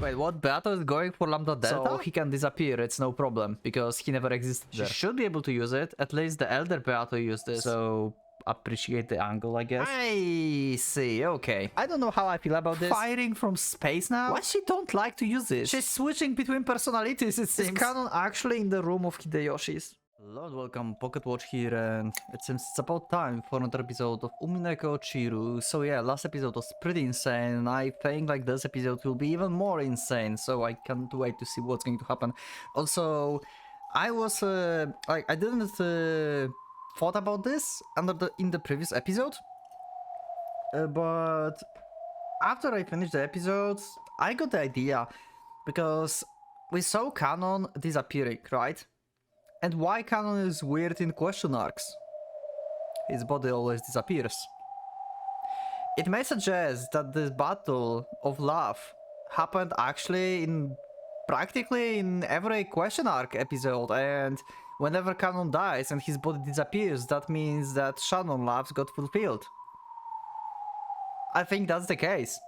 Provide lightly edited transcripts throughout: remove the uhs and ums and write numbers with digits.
Wait, what? Beato is going for Lambda Delta? So he can disappear, it's no problem, because he never existed there. She should be able to use it. At least the Elder Beato used this. So appreciate the angle, I guess. I see, okay. I don't know how I feel about this. Firing from space now? Why she don't like to use it? She's switching between personalities, it seems. Is Canon actually in the room of Hideyoshi's? Hello and welcome, Pocket Watch here, and it seems it's about time for another episode of Umineko Chiru. So yeah, last episode was pretty insane. I think like this episode will be even more insane, so I can't wait to see what's going to happen. Also, I was I didn't thought about this in the previous episode, but after I finished the episode, I got the idea, because we saw Canon disappearing, right? And why Canon is weird in question arcs? His body always disappears. It may suggest that this battle of love happened actually in practically in every question arc episode, and whenever Canon dies and his body disappears, that means that Shannon loves got fulfilled. I think that's the case.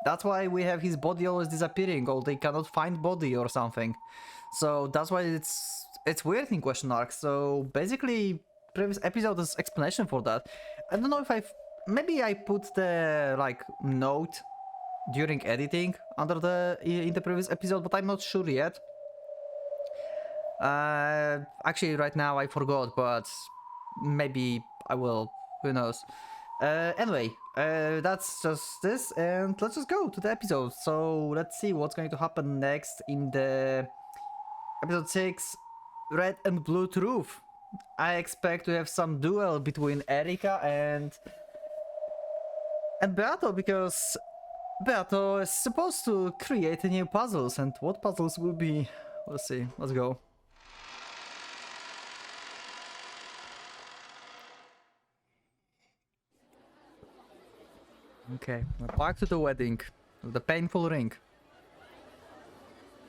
That's why we have his body always disappearing, or they cannot find body or something. So that's why it's weird in question arc. So basically, previous episode is explanation for that. I don't know if maybe I put the like note during editing under in the previous episode, but I'm not sure yet. Actually, right now I forgot, but maybe I will. Who knows? Anyway, that's just this, and let's just go to the episode. So let's see what's going to happen next in the episode 6. Red and Blue Truth. I expect to have some duel between Erika and Beato, because Beato is supposed to create new puzzles, and what puzzles will be? We'll see. Let's go. Okay, back to the wedding, the painful ring.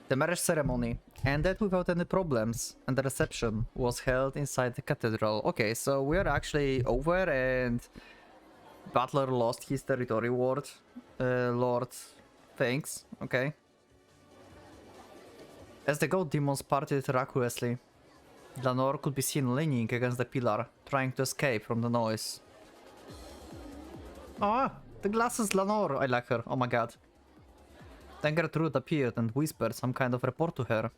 The marriage ceremony ended without any problems, and the reception was held inside the cathedral. Okay, so we are actually over, and Butler lost his territory ward. Lord thanks. Okay. As the goat demons parted recklessly, Lanor could be seen leaning against the pillar, trying to escape from the noise. Ah, the glasses Lanor, I like her, oh my god. Then Gertrude appeared and whispered some kind of report to her.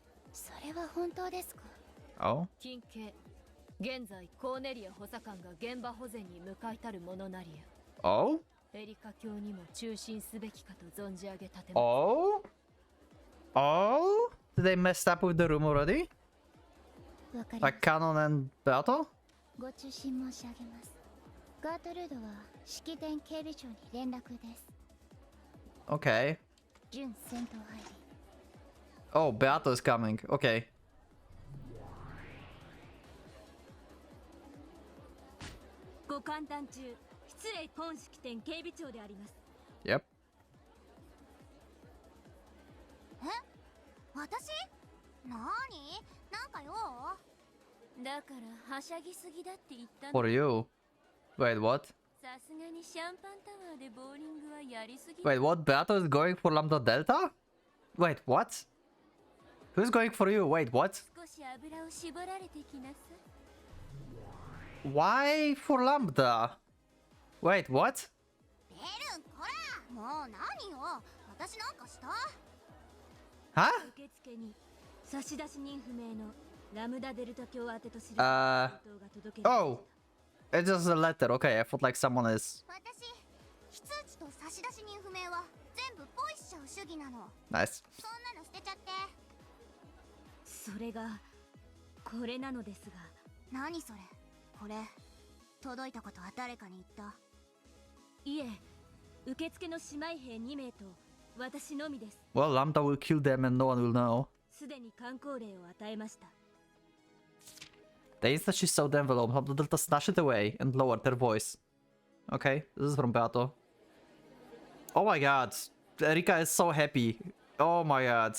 Oh? Oh? Oh? Oh? Did they mess up with the room already? Like Canon and Beato? Okay. Oh, Beato is coming. Okay. Yep. For you. Wait, what? Wait, what? Beato is going for Lambda Delta? Wait, what? Who's going for you? Wait, what? Why for Lambda? Wait, what? Huh? Oh. It's just a letter. Okay, I thought like someone is. Nice. Well, Lambda will kill them and no one will know. The instant she saw the envelope, Lambda Delta snatched it away and lowered her voice. Okay, this is from Beato. Oh my god, Erika is so happy. Oh my god.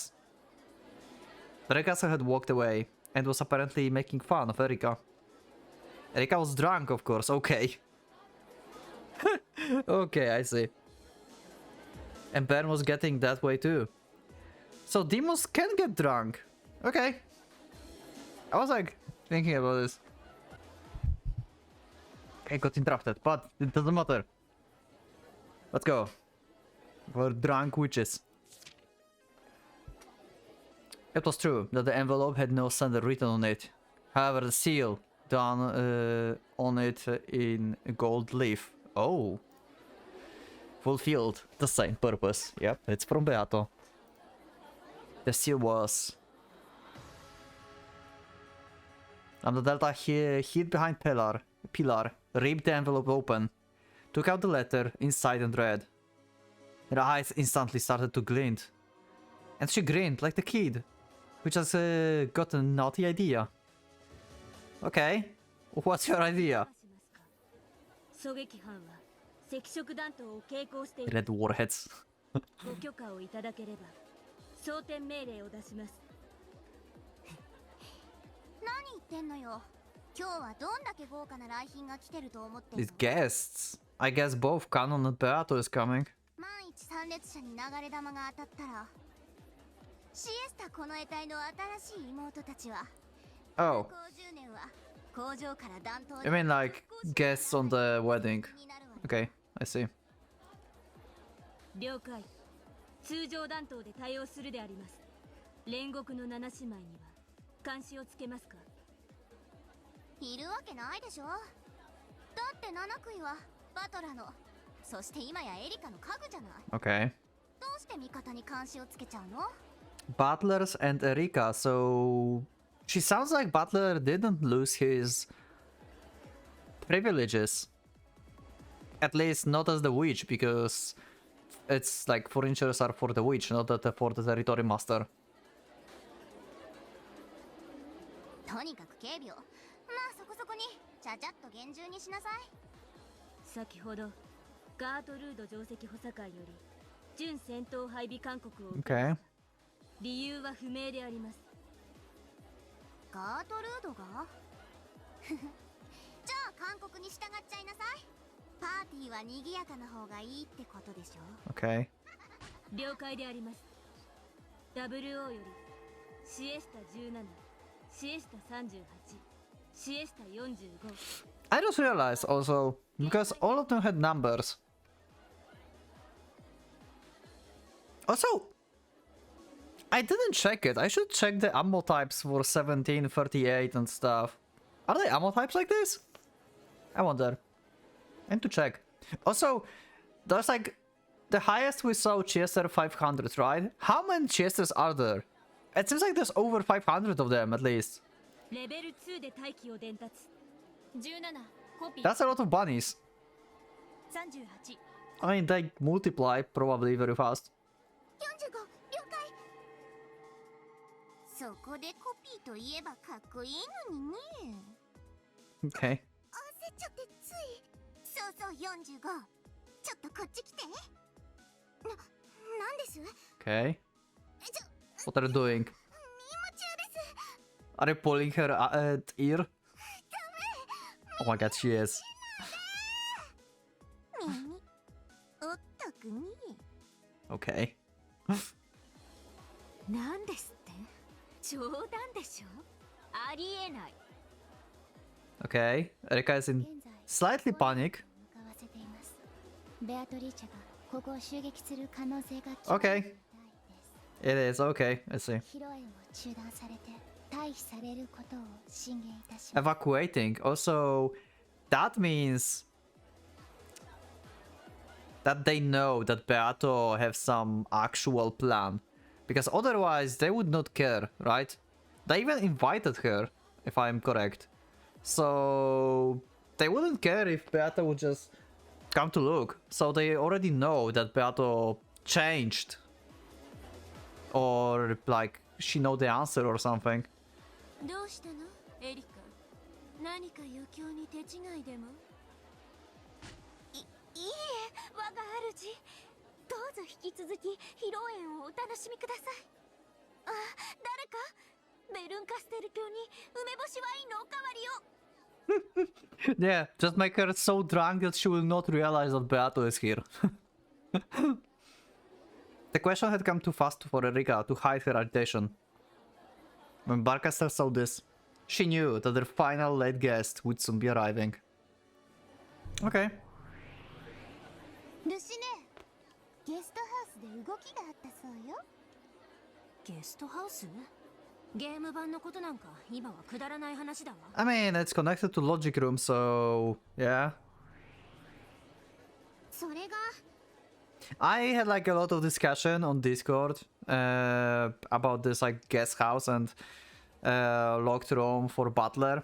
Erika had walked away and was apparently making fun of Erika. Erika was drunk, of course, okay. Okay, I see. And Ben was getting that way too. So demons can get drunk. Okay. I was like thinking about this. I got interrupted, but it doesn't matter. Let's go. We're drunk witches. It was true that the envelope had no sender written on it. However, the seal done on it in gold leaf. Oh. Fulfilled the same purpose. Yep, it's from Beato. The seal was... the Delta hid behind pillar, ripped the envelope open, took out the letter inside and read. Her eyes instantly started to glint. And she grinned like the kid, who just got a naughty idea. Okay, what's your idea? Red warheads. ご許可をいただければ装填命令を出します。何言ってんのよ。今日はどんだけ豪華な来賓が来てると思ってるの。 These guests. I guess both Canon and Beato is coming. 万一参列者に流れ玉が当たったら、シエスタこの得体の新しい妹たちは、 Oh. 50年は工場から弾頭 You mean like guests on the wedding? Okay, I see. 了解。通常弾頭で対応するであります。煉獄の七姉妹には監視をつけますか。いるわけないでしょ。だって七杭はバトラの、そして今やエリカの家具じゃない。Okay. どうして味方に監視をつけちゃうの？ Butlers and Erika, so she sounds like Butler didn't lose his privileges. At least not as the witch, because it's like furnitures are for the witch, not for the territory master. とにかく警備を、まあそこそこにちゃちゃっと厳重にしなさい。先ほどガートルード上席補佐会より準戦闘配備勧告を受けました。 Okay. 理由は不明であります。ガートルードがじゃあ勧告に従っちゃいなさい。パーティーは賑やかな方がいいってことでしょ。 Okay. 了解であります。WO よりシエスタ17、シエスタ38、シエスタ45。 I just realized also, because all of them had numbers. Also, I didn't check it. I should check the ammo types for 17, 38 and stuff. Are they ammo types like this? I wonder. I need to check. Also, there's like the highest we saw Chester 500, right? How many Chesters are there? It seems like there's over 500 of them at least. That's a lot of bunnies. I mean, they multiply probably very fast. そこでコピーといえばかっこいいのにね。 Okay. 焦っちゃってつい。そうそう45。ちょっとこっち来て。なんです？ Okay. What are you doing? 任務中です。 Are you pulling her ear? Oh my god, she is. 耳おっとくに。 Okay. なんですって？冗談でしょ？ありえない。 Okay. Erika is in slightly panic. Okay. It is okay. I see. Evacuating. Also, that means that they know that Beato have some actual plan. Because otherwise they would not care, right? They even invited her, if I'm correct. So they wouldn't care if Beato would just come to look. So they already know that Beato changed. Or like she know the answer or something. どうしたの、エリカ？何か余興に手違いでも？いいえ、我が主。どうぞ引き続き披露宴をお楽しみください。あ、誰かベルンカステル卿に梅干しワインのおかわりを。Yeah, just make her so drunk that she will not realize that Beato is here. The The question had come too fast for Erika to hide her agitation. When Barcaster saw this, she knew that their final late guest would soon be arriving. Okay. ルシネ、ゲストハウスで動きがあったそうよ。ゲストハウス？ゲーム版のことなんか今はくだらない話だわ。I mean, it's connected to Logic Room, so yeah. それが I had like a lot of discussion on Discord about this like guest house and locked room for Butler.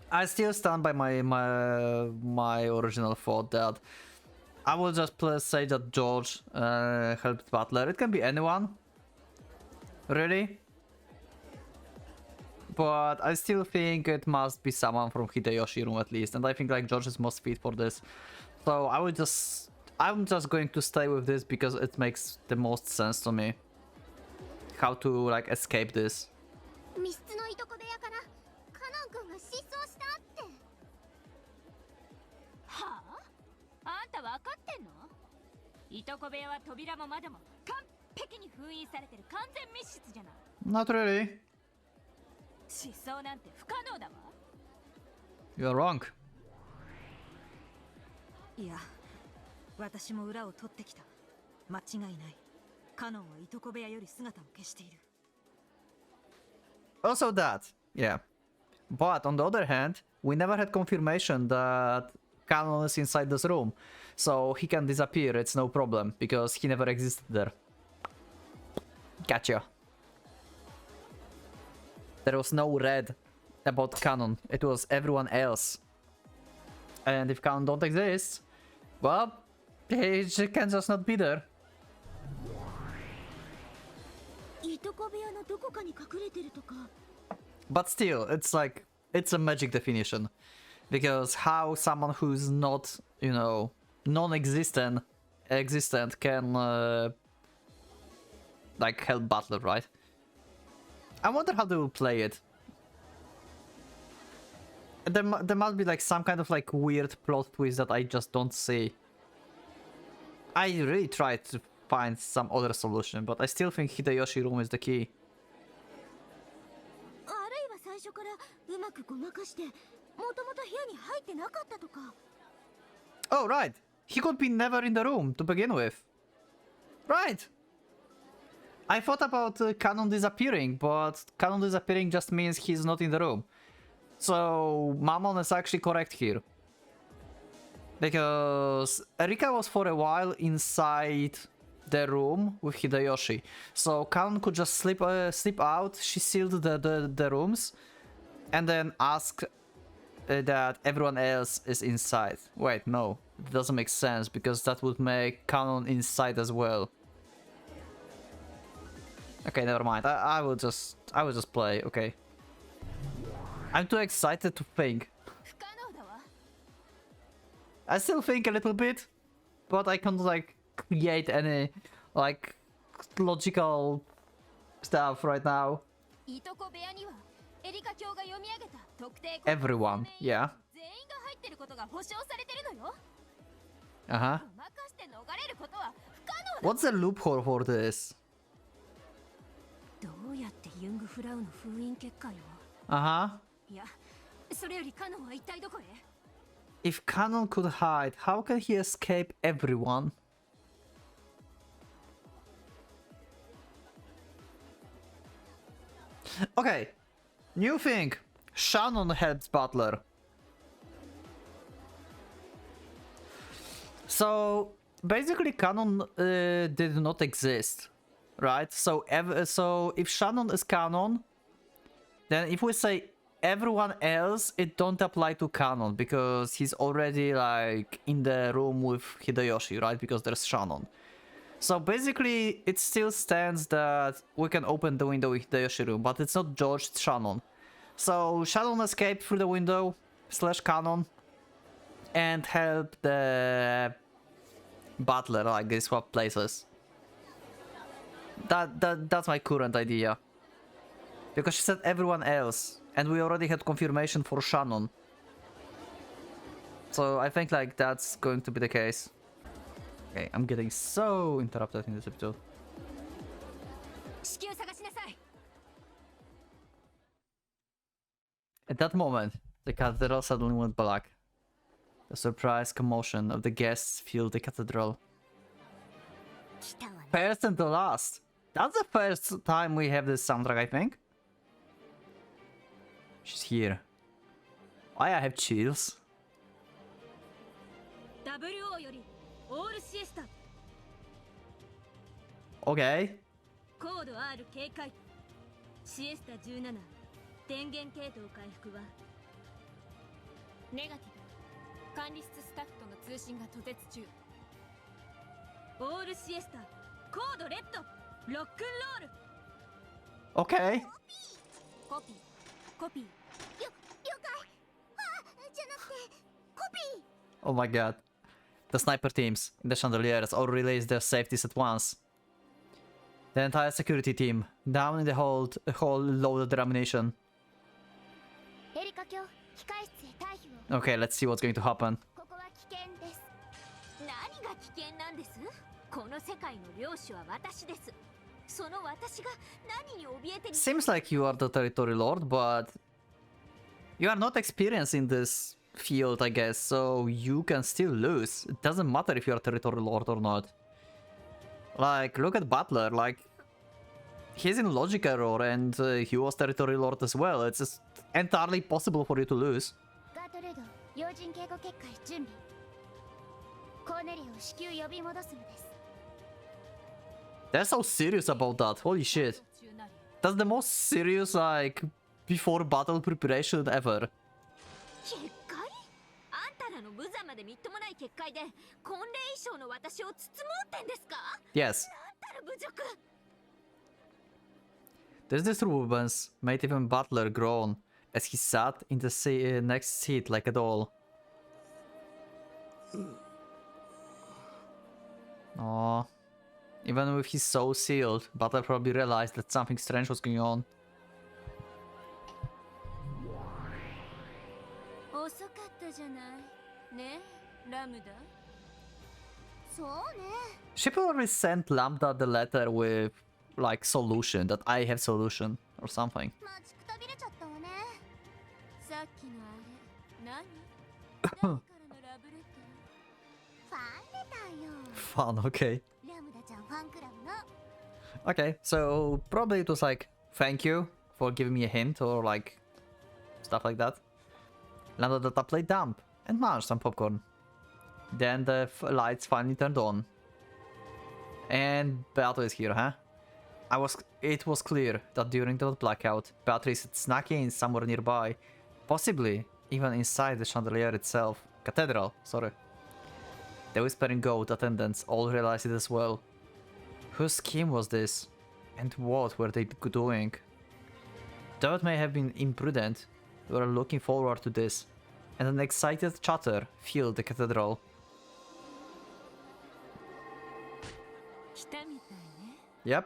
I still stand by my original thought that I will just say that George helped Butler. It can be anyone, really. But I still think it must be someone from Hideyoshi room at least, and I think like George is most fit for this. So I'm just going to stay with this because it makes the most sense to me. How to like escape this. 密室のいとこ部屋からカノン君が失踪したって。はあ？あんた分かってんの？いとこ部屋は扉も窓も完璧に封印されてる完全密室じゃない。Not really. 失踪なんて不可能だわ。You're wrong. いや、私も裏を取ってきた。間違いない。カノンはいとこ部屋より姿を消している。Also that, yeah. But on the other hand, we never had confirmation that Canon is inside this room. So he can disappear, it's no problem, because he never existed there. Gotcha. There was no red about Canon, it was everyone else. And if Canon don't exist, well, he can just not be there. いとこ部屋のどこかに隠れてるとか。But still, it's like, it's a magic definition. Because how someone who's not, you know, non-existent can, like, help Butler, right? I wonder how they will play it. There must be, like, some kind of, like, weird plot twist that I just don't see. I really tried to find some other solution, but I still think Hideyoshi room is the key. あるいは最初からうまくごまかして、もともと部屋に入ってなかったとか。Oh, right. He could be never in the room to begin with. Right. I thought about Canon disappearing, but Canon disappearing just means he's not in the room. So Mammon is actually correct here. Because Erika was for a while inside the room with Hideyoshi. So Canon could just slip out, she sealed the rooms, and then ask that everyone else is inside. Wait, no. It doesn't make sense, because that would make Canon inside as well. Okay, never mind. I will just play, okay. I'm too excited to think. 不可能だわ。I still think a little bit, but I can't like create any like logical stuff right now. いとこ部屋にはエリカ卿が読み上げた特定 Everyone, yeah. 全員が入ってることが保証されてるのよ。 Uh-huh. ごまかして逃れることは不可能だ。 What's the loophole for this? どうやってユングフラウの封印結界を。 Uh-huh. いや、それよりカノンは一体どこへ？ If Canon could hide, how can he escape everyone? Okay, new thing. Shannon helps Butler. So basically, Canon did not exist, right? So if Shannon is Canon, then if we say everyone else, it don't apply to Canon because he's already like in the room with Hideyoshi, right? Because there's Shannon. So basically, it still stands that we can open the window with Hideyoshi room, but it's not George, it's Shannon. So Shannon escaped through the window / Canon and helped the Butler, like they swap places. That's my current idea. Because she said everyone else, and we already had confirmation for Shannon. So I think like that's going to be the case. Okay, I'm getting so interrupted in this episode. 至急探しなさい。 At that moment, the cathedral suddenly went black. The surprised commotion of the guests filled the cathedral. 来たわね。 First and the last. That's the first time we have this soundtrack, I think. She's here. Why I have chills? WO よりオールシエスタ。 Okay. 高度 R 警戒。シエスタ17。電源系統回復は。ネガティブ。管理室スタッフとの通信が途絶中。オールシエスタ。コードレッド。ロックンロール。 Okay. コピー。コピー。了解。あ、じゃなくて、コピー。 Oh my god. The sniper teams in the chandeliers all released their safeties at once. The entire security team, down in the hold loaded their ammunition. エリカ卿、控室へ退避を。 Okay, let's see what's going to happen. ここは危険です。何が危険なんです？この世界の領主は私です。その私が何に怯えて。 Seems like you are the territory lord, but you are not experienced in this field, I guess, so you can still lose. It doesn't matter if you are territory lord or not. Like, look at Butler, like, he's in logic error and he was territory lord as well. It's just entirely possible for you to lose. ガートルード、要人警護結界準備。コーネリアを至急呼び戻すのです。 They're so serious about that, holy shit. That's the most serious, like, before battle preparation ever. 結界？あんたらの無様でみっともない結界で婚礼衣装の私を包もうってんですか？ Yes. あんたら侮辱。 There's this Rubens made even Butler groan as he sat in the next seat like a doll. Aww. Even with his soul sealed, Butler probably realized that something strange was going on. 遅かったじゃない。ね、ラムダ。そうね。 She probably sent Lambda the letter with, like, solution, that I have solution, or something. 待ちくたびれちゃったわね。さっきのあれ、何？誰からのラブレター？ファンレターよ。 Fun, okay. ラムダちゃんファンクラブの。 Okay, so probably it was like, thank you for giving me a hint, or like, stuff like that. Lambda Data played dumb and munched some popcorn. Then the lights finally turned on. And Beato is here, huh? It was clear that during the blackout, Beatrice had snuck in somewhere nearby, possibly even inside the chandelier itself. Cathedral, sorry. The Whispering Goat attendants all realized it as well. Whose scheme was this? And what were they doing? Though it may have been imprudent, they were looking forward to this, and an excited chatter filled the cathedral. 来たみたいね。 Yep,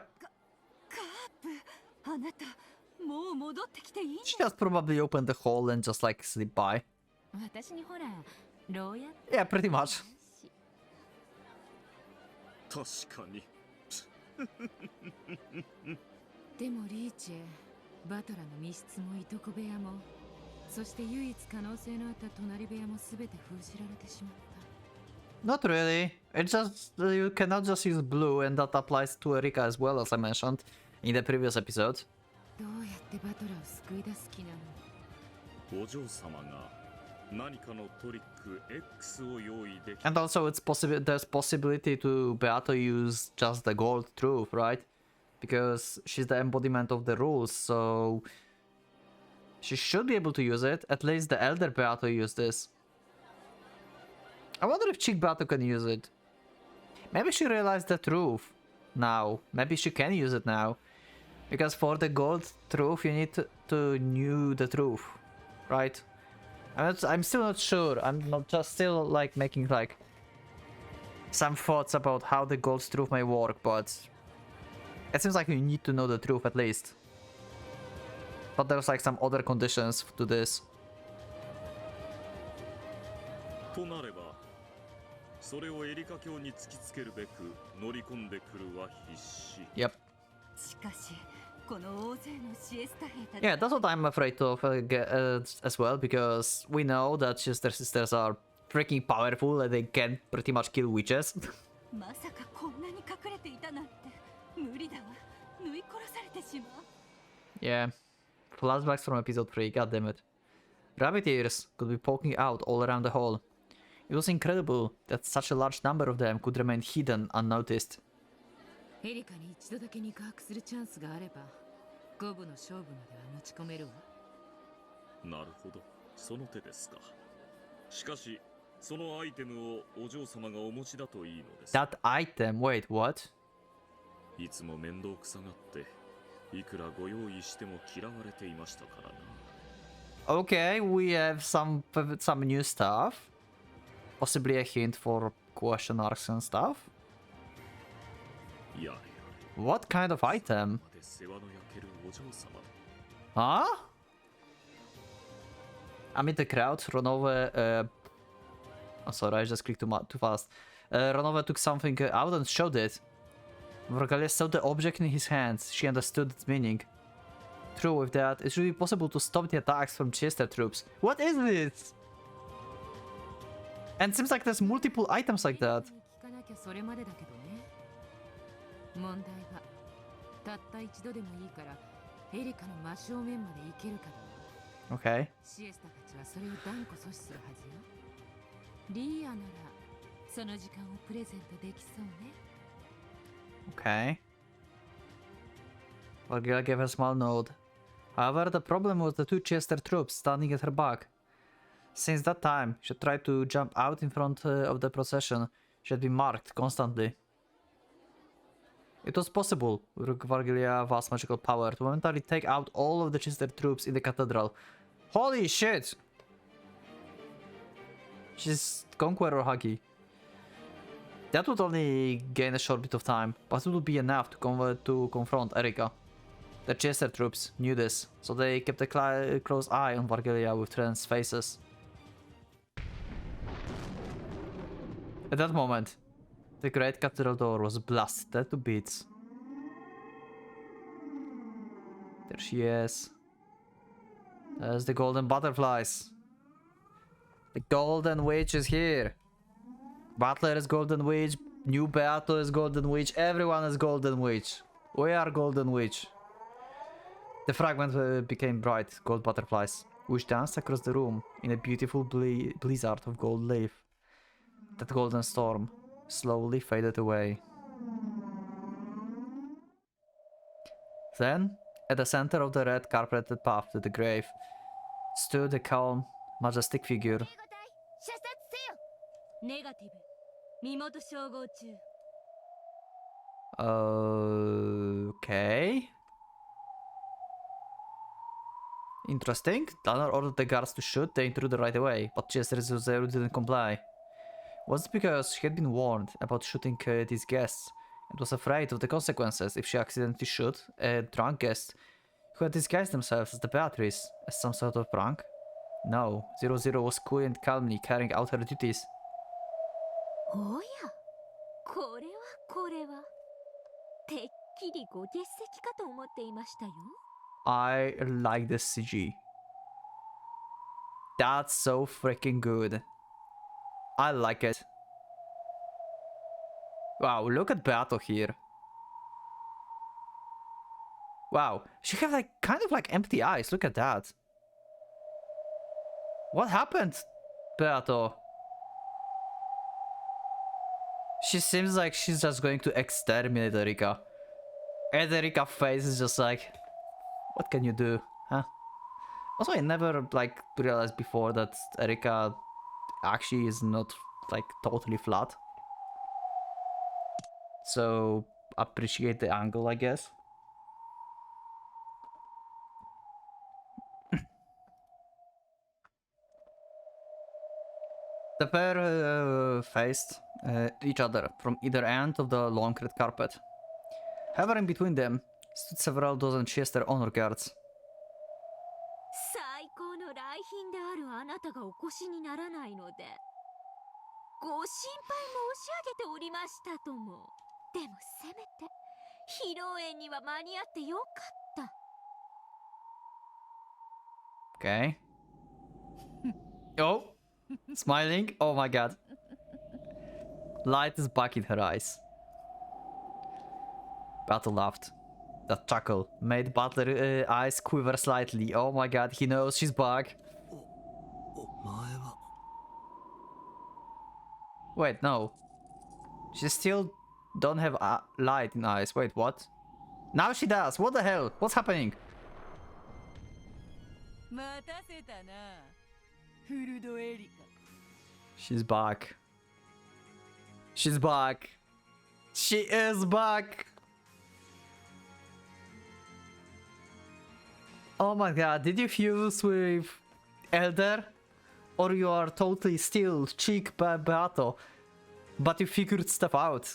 カープ、あなたもう戻ってきていいの？ she just probably opened the hole and just like slid by. 私にほら、牢屋 Yeah, pretty much. 確かに。でもリーチェ、バトラの密室もいとこ部屋も、そして唯一可能性のあった隣部屋もすべて封じられてしまった。 Not really. It's just you cannot just use blue, and that applies to Erika as well, as I mentioned in the previous episode. どうやってバトラを救い出す気なの？お嬢様が何かのトリック X を用意でき And also, there's possibility to Beato use just the gold truth, right? Because she's the embodiment of the rules, so she should be able to use it. At least the elder Beato used this. I wonder if Chick Beato can use it. Maybe she realized the truth now. Maybe she can use it now. Because for the gold truth, you need to know the truth, right? I'm still not sure. I'm not just still like making like some thoughts about how the gold truth may work, but it seems like you need to know the truth at least. But there's like some other conditions to this. となればそれをエリカ卿に突きつけるべく乗り込んでくるは必死。 Yep. しかしこの大勢のシエスタ兵たち Yeah, that's what I'm afraid of as well, because we know that Chester sisters are freaking powerful and they can pretty much kill witches. まさかこんなに隠れていたなんて無理だわ。縫い殺されてしまう。 Yeah. Flashbacks from episode 3, goddammit. Rabbit ears could be poking out all around the hall. It was incredible that such a large number of them could remain hidden unnoticed. エリカに一度だけ肉薄するチャンスがあれば五分の勝負までは持ち込めるわ。なるほど、その手ですか。しかしそのアイテムをお嬢様がお持ちだといいのです。 That item, wait, what? いつも面倒くさがっていくらご用意しても嫌われていましたからな。 Okay, we have some new stuff. Possibly a hint for question marks and stuff. やれやれ。 What kind of item? まで世話の焼けるお嬢様。 Huh? Amid the crowd, Ronova... Oh, sorry, I just clicked too fast. Ronova took something out and showed it. Vargalia saw the object in his hands. She understood its meaning. True, with that, it should be possible to stop the attacks from Chester troops. What is this? And it seems like there's multiple items like that. 聞かなきゃそれまでだけどね。問題はたった一度でもいいからエリカの真正面まで行けるかだ。 Okay. シエスタたちはそれを断固阻止するはずよ。リーアならその時間をプレゼントできそうね。 Okay. Vargalia gave a small nod. However, the problem was the two Chester troops standing at her back. Since that time, she tried to jump out in front of the procession. She had been marked constantly. It was possible, with Vargalia's vast magical power, to momentarily take out all of the Chester troops in the cathedral. Holy shit! She's Conqueror Huggy. That would only gain a short bit of time, but it would be enough to confront Erika. The Chester troops knew this, so they kept a close eye on Vargalia with tense faces. At that moment, the great cathedral door was blasted to bits. There she is. There's the golden butterflies. The golden witch is here. Butler is golden witch. New Beato is golden witch. Everyone is golden witch. We are golden witch. The fragment became bright gold butterflies, which danced across the room in a beautiful blizzard of gold leaf. That golden storm slowly faded away. Then, at the center of the red carpeted path to the grave, stood a calm, majestic figure. 射殺せよ。ネガティブ。身元照合中。 Okay. Interesting. Tanner ordered the guards to shoot the intruder right away, but Chester didn't comply. Was it because she had been warned about shooting these guests and was afraid of the consequences if she accidentally shot a drunk guest who had disguised themselves as the Beatrice as some sort of prank? No, 00 was cool and calmly carrying out her duties. おや、これはこれは。てっきりご欠席かと思っていましたよ。I like this CG. That's so freaking good. I like it. Wow, look at Beato here. Wow, she has like kind of like empty eyes. Look at that. What happened, Beato? She seems like she's just going to exterminate Erika. And Erika's face is just like, what can you do, huh? Also, I never like realized before that Erika actually is not like totally flat. So appreciate the angle, I guess. The pair faced each other from either end of the long red carpet. However, in between them stood several dozen Chester honor guards. 最高の来賓であるあなたがお越しにならないのでご心配申し上げておりましたとも。でもせめて披露宴には間に合ってよかった。 Okay. Oh, smiling. Oh my god. Light is back in her eyes. Battle laughed. That chuckle made Butler's eyes quiver slightly. Oh my god, he knows she's back. Wait, no. She still don't have light in eyes. Wait, what? Now she does. What the hell? What's happening? 待たせたな、フルドエリカ。 She's back. She's back. She is back. Oh my god, did you fuse with Elder? Or you are totally still cheek Beato, but you figured stuff out?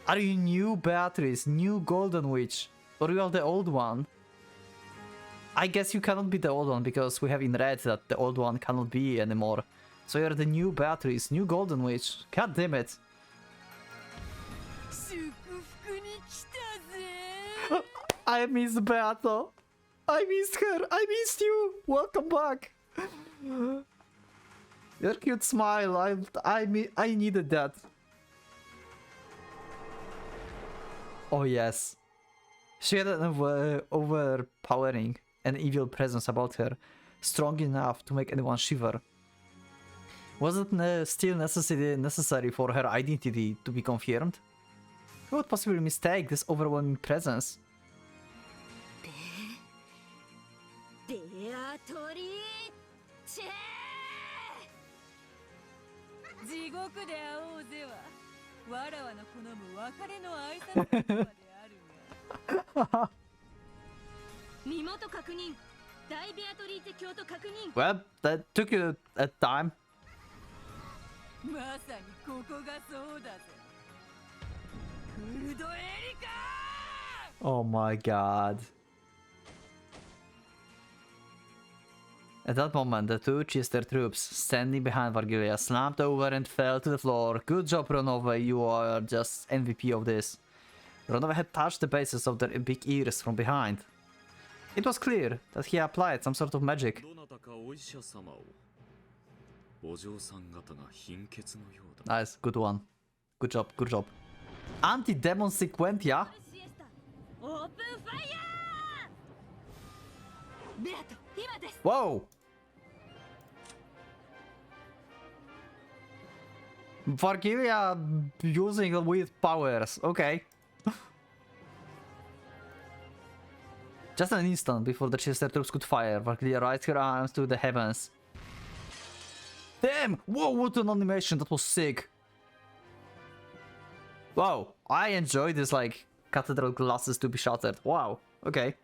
Are you new Beatrice, new Golden Witch? Or you are the old one? I guess you cannot be the old one because we have in red that the old one cannot be anymore. So you're the new Beatrice, new Golden Witch. God damn it. 祝福に来たぜ。 I miss Beato. I missed her. I missed you. Welcome back. Your cute smile. I needed that. Oh yes. She had an overpowering and evil presence about her, strong enough to make anyone shiver. Was it still necessary for her identity to be confirmed? Who would possibly mistake this overwhelming presence? ベアトリーチェー。地獄で会おうぜは、わらわの好む別れの挨拶言葉であるが。身元確認。大ベアトリーチェ教徒確認。 Well, that took you a time. まさにここがそうだぜ。フルドエリカ。 Oh my god. At that moment, the two Chester troops standing behind Vargilia slumped over and fell to the floor. Good job, Ronova, you are just MVP of this. Ronova had touched the bases of their big ears from behind. It was clear that he applied some sort of magic. どなたかお医者様を。お嬢さん方が貧血のようだ。 Nice, good one. Good job, good job. Anti-demon sequentia? オープンファイヤー。ベアト、今です。 Whoa! Vargilia using with powers, okay. Just an instant before the Chester troops could fire, Vargilia raised her arms to the heavens. Damn! Whoa, what an animation, that was sick! Wow, I enjoy this, like, cathedral glasses to be shattered. Wow, okay.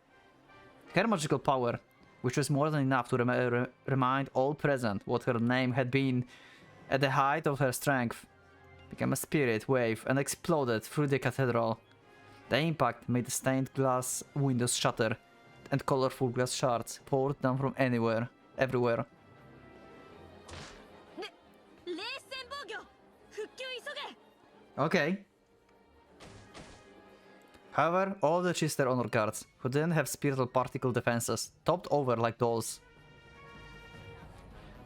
Her magical power, which was more than enough to remind all present what her name had been at the height of her strength, became a spirit wave and exploded through the cathedral. The impact made the stained glass windows shatter, and colorful glass shards poured down from everywhere. 冷戦防御。復旧急げ。 Okay. However, all the Chester honor guards, who didn't have spiritual particle defenses, topped over like dolls.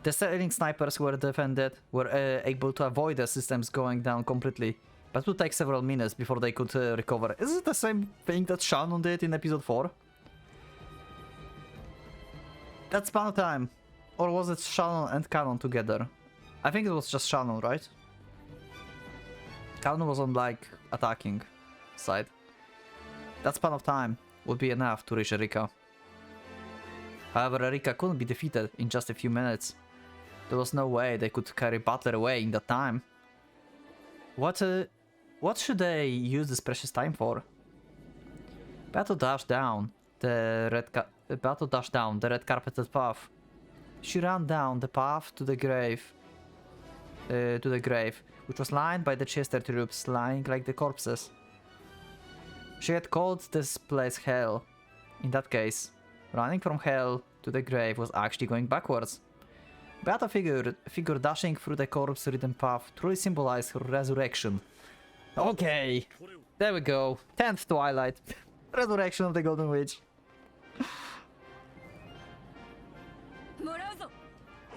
The sailing snipers who were defended were able to avoid the systems going down completely, but it would take several minutes before they could recover. Is it the same thing that Shannon did in episode 4? That span of time. Or was it Shannon and Canon together? I think it was just Shannon, right? Canon was on, like, attacking side. That span of time would be enough to reach Erika. However, Erika couldn't be defeated in just a few minutes. There was no way they could carry Butler away in that time. What should they use this precious time for? Battle dashed down the red carpeted path. She ran down the path to the grave, which was lined by the Chester troops lying like the corpses. She had called this place hell. In that case, running from hell to the grave was actually going backwards. Beata figure dashing through the corpse-ridden path truly symbolized her resurrection. Okay, there we go. 10th Twilight. Resurrection of the Golden Witch.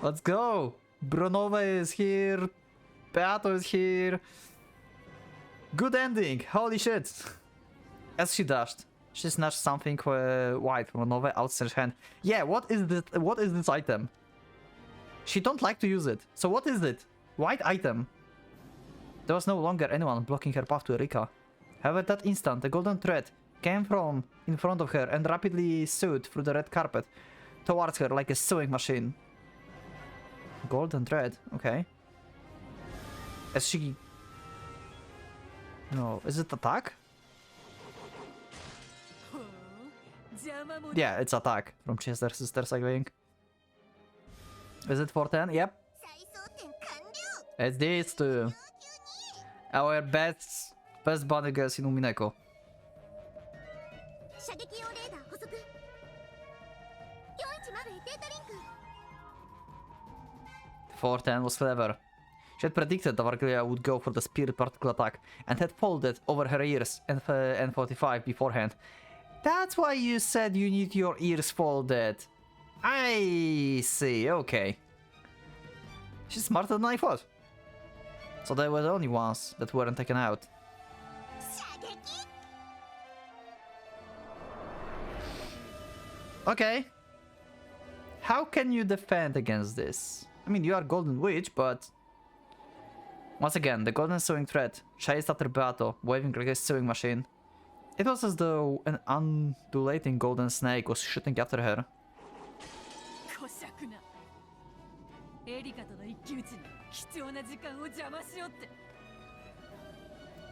Let's go! Bronova is here. Beato is here. Good ending! Holy shit! As she dashed, she snatched something white from Bronova outstretched hand. Yeah, what is this? What is this item? She don't like to use it. So what is it? White item. There was no longer anyone blocking her path to Erika. However, at that instant, the golden thread came from in front of her and rapidly sewed through the red carpet towards her like a sewing machine. Golden thread, okay. As she... No, is it attack? Yeah, it's attack from Chester Sisters, I think. Is it 410? Yep. It's these two. Our best bunny girls in Umineko. 射撃用レーダー捕捉。410データリンク。 410 was clever. She had predicted that Varglia would go for the spirit particle attack and had folded over her ears and N45 beforehand. That's why you said you need your ears folded. I see, okay. She's smarter than I thought. So they were the only ones that weren't taken out. Okay. How can you defend against this? I mean, you are Golden Witch, but... Once again, the golden sewing thread chased after Beato, waving like a sewing machine. It was as though an undulating golden snake was shooting after her.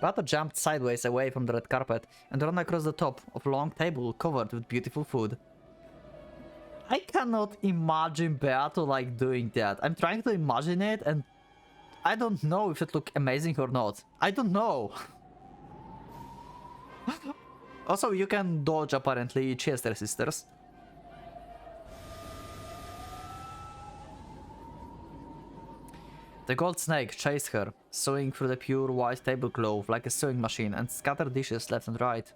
Beato jumped sideways away from the red carpet and ran across the top of a long table covered with beautiful food. I cannot imagine Beato like doing that. I'm trying to imagine it and I don't know if it looked amazing or not. I don't know. Also, you can dodge apparently Chester Sisters. The gold snake chased her, sewing through the pure white tablecloth like a sewing machine and scattered dishes left and right.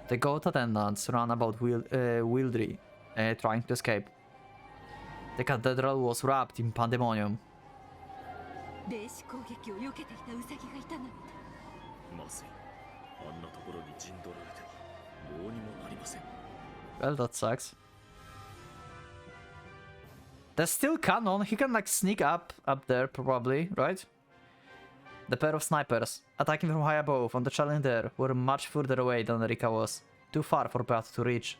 The goat attendants ran about wildly, trying to escape. The cathedral was wrapped in pandemonium. Well, that sucks. There's still canon. He can like sneak up there probably, right? The pair of snipers, attacking from high above on the challenger, were much further away than Erika was, too far for Beato to reach.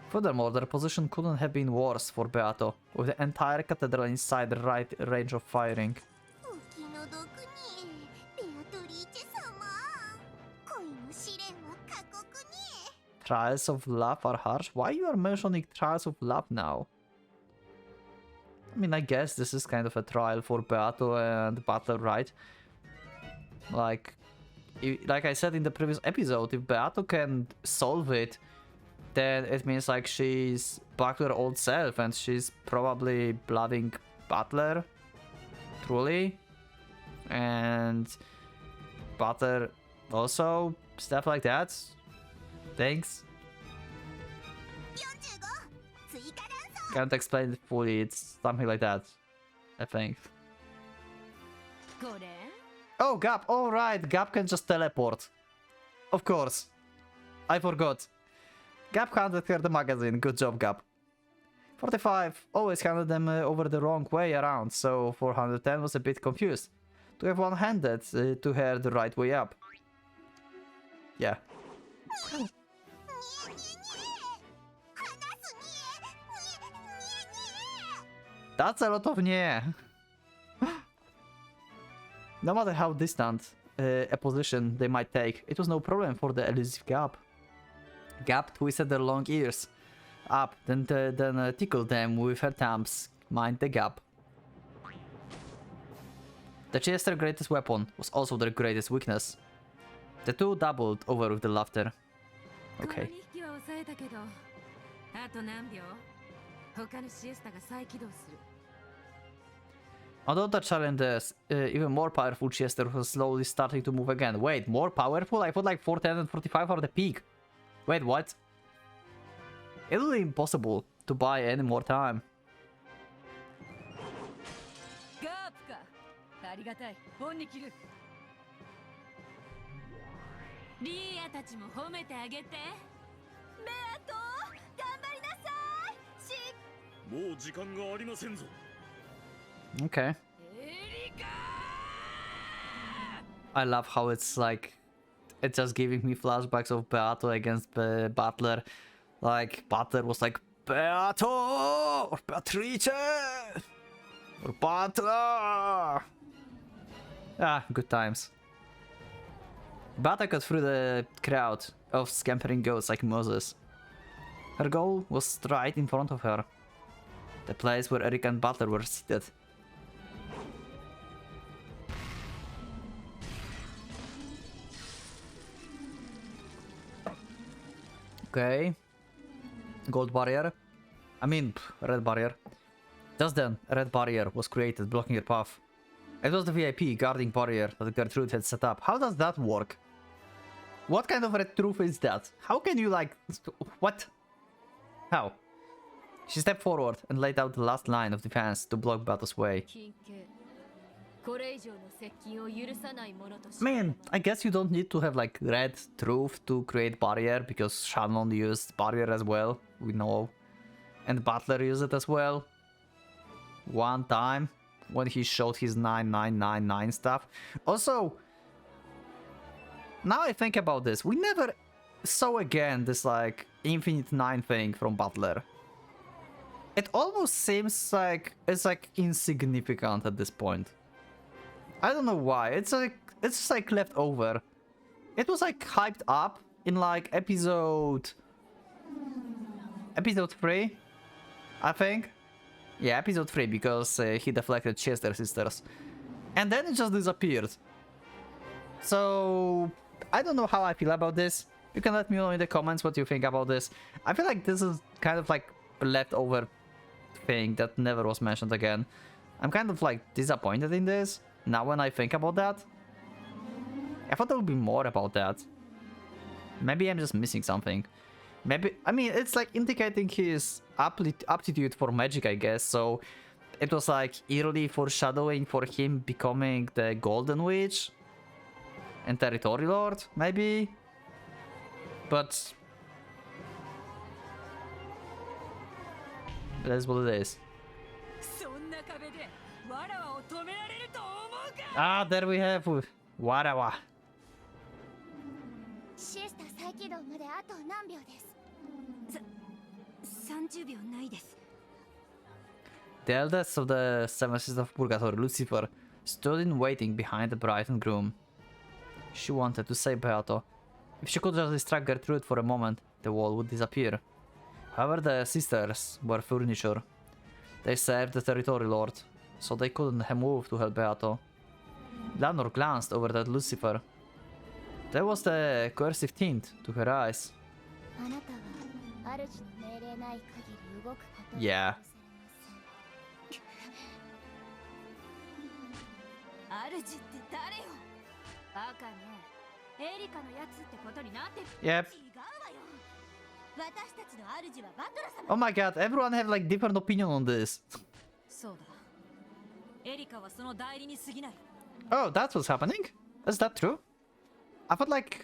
Furthermore, their position couldn't have been worse for Beato, with the entire cathedral inside the right range of firing. Trials of love are harsh? Why you are mentioning trials of love now? I mean, I guess this is kind of a trial for Beato and Butler, right? Like I said in the previous episode, if Beato can solve it, then it means like she's back to her old self and she's probably loving Butler, truly. And Butler also, stuff like that. Thanks. Can't explain it fully, it's something like that, I think. Oh, Gap, alright, Gap can just teleport. Of course. I forgot. Gap handed her the magazine, good job, Gap. 45 always handed them over the wrong way around, so 410 was a bit confused. To have one handed to her the right way up. Yeah. That's a lot of nye. No matter how distant a position they might take, it was no problem for the elusive Gap. Gap twisted their long ears up, then tickled them with her thumbs, mind the Gap. The Chester's greatest weapon was also their greatest weakness. The two doubled over with the laughter. Okay. 抑えたけど、あと何秒？他のシエスタが再起動する。 Although the challenge is even more powerful, Chester was slowly starting to move again. Wait, more powerful? I thought like 410 and 45 are the peak. Wait, what? It will be impossible to buy any more time. ガープか。ありがたい。本に切る。リーアたちも褒めてあげて。ベアト頑張りなさい。もう時間がありませんぞ。 Okay. エリカ I love how it's like, it's just giving me flashbacks of Beato against Butler. Like, Butler was like, Beato! Or Beatrice! Or Butler! Ah, good times. Beato got through the crowd of scampering goats like Moses. Her goal was right in front of her. The place where Eric and Butler were seated. Okay. Gold barrier. I mean, red barrier. Just then, a red barrier was created, blocking your path. It was the VIP guarding barrier that Gertrude had set up. How does that work? What kind of red truth is that? How can you like... What? How? She stepped forward and laid out the last line of defense to block Bato's way. 緊急これ以上の接近を許さないものとして Man, I guess you don't need to have like red truth to create barrier because Shannon used barrier as well, we know. And Butler used it as well. One time when he showed his 9999 stuff. Also, now I think about this, we never saw again this like infinite 9 thing from Butler. It almost seems like it's like insignificant at this point. I don't know why. It's just like left over. It was like hyped up in like episode 3, I think. Yeah, episode 3 because he deflected Chester sisters, and then it just disappeared. So I don't know how I feel about this. You can let me know in the comments what you think about this. I feel like this is kind of like a leftover thing that never was mentioned again. I'm kind of like disappointed in this. Now when I think about that, I thought there would be more about that. Maybe I'm just missing something. Maybe, I mean, it's like indicating his aptitude for magic, I guess. So it was like eerily foreshadowing for him becoming the Golden Witch and Territory Lord, maybe. But that's what it is. そんな壁でわらわを止められると思うか Ah, there we have Warawa. シエスタ再起動まであと何秒です30秒ないです The eldest of the seven sisters of Purgatory, Lucifer, stood in waiting behind the bride and groom. She wanted to save Beato. If she could just distract Gertrude for a moment, the wall would disappear. However, the sisters were furniture. They served the Territory Lord, so they couldn't have moved to help Beato. Lanor glanced over at Lucifer. There was the coercive tint to her eyes. あなたは主の命令ない限り動くことは Yeah. 主って誰よバカねエリカのやつってことになってる Yep. 違うわよ私たちの主はバトラ様 Oh my god, everyone have like different opinion on this. そうだエリカはその代理に過ぎない Oh, that's what's happening? Is that true? I thought like,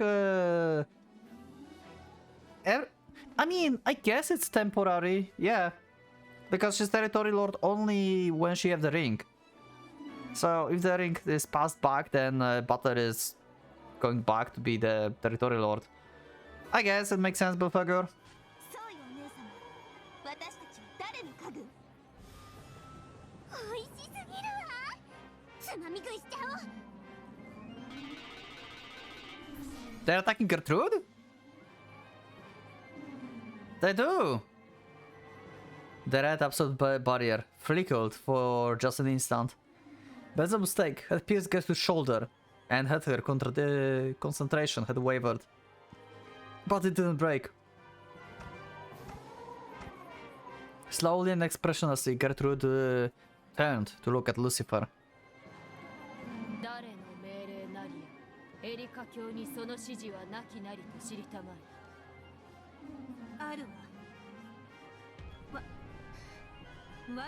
I mean, I guess it's temporary, yeah. Because she's Territory Lord only when she has the ring. So if the ring is passed back, then Butler is going back to be the Territory Lord. I guess it makes sense, Billfugger. そうよお姉様私たちは誰の家具美味しすぎるわつまみ食いしちゃおう They're attacking Gertrude? They do! The red absolute barrier flickered for just an instant. But the mistake had pierced Gertrude's shoulder and had her concentration had wavered. But it didn't break. Slowly and expressionlessly, Gertrude turned to look at Lucifer. 誰の命令なりやエリカ教にその指示はなきなりと知りたまえ。あるわ。我らが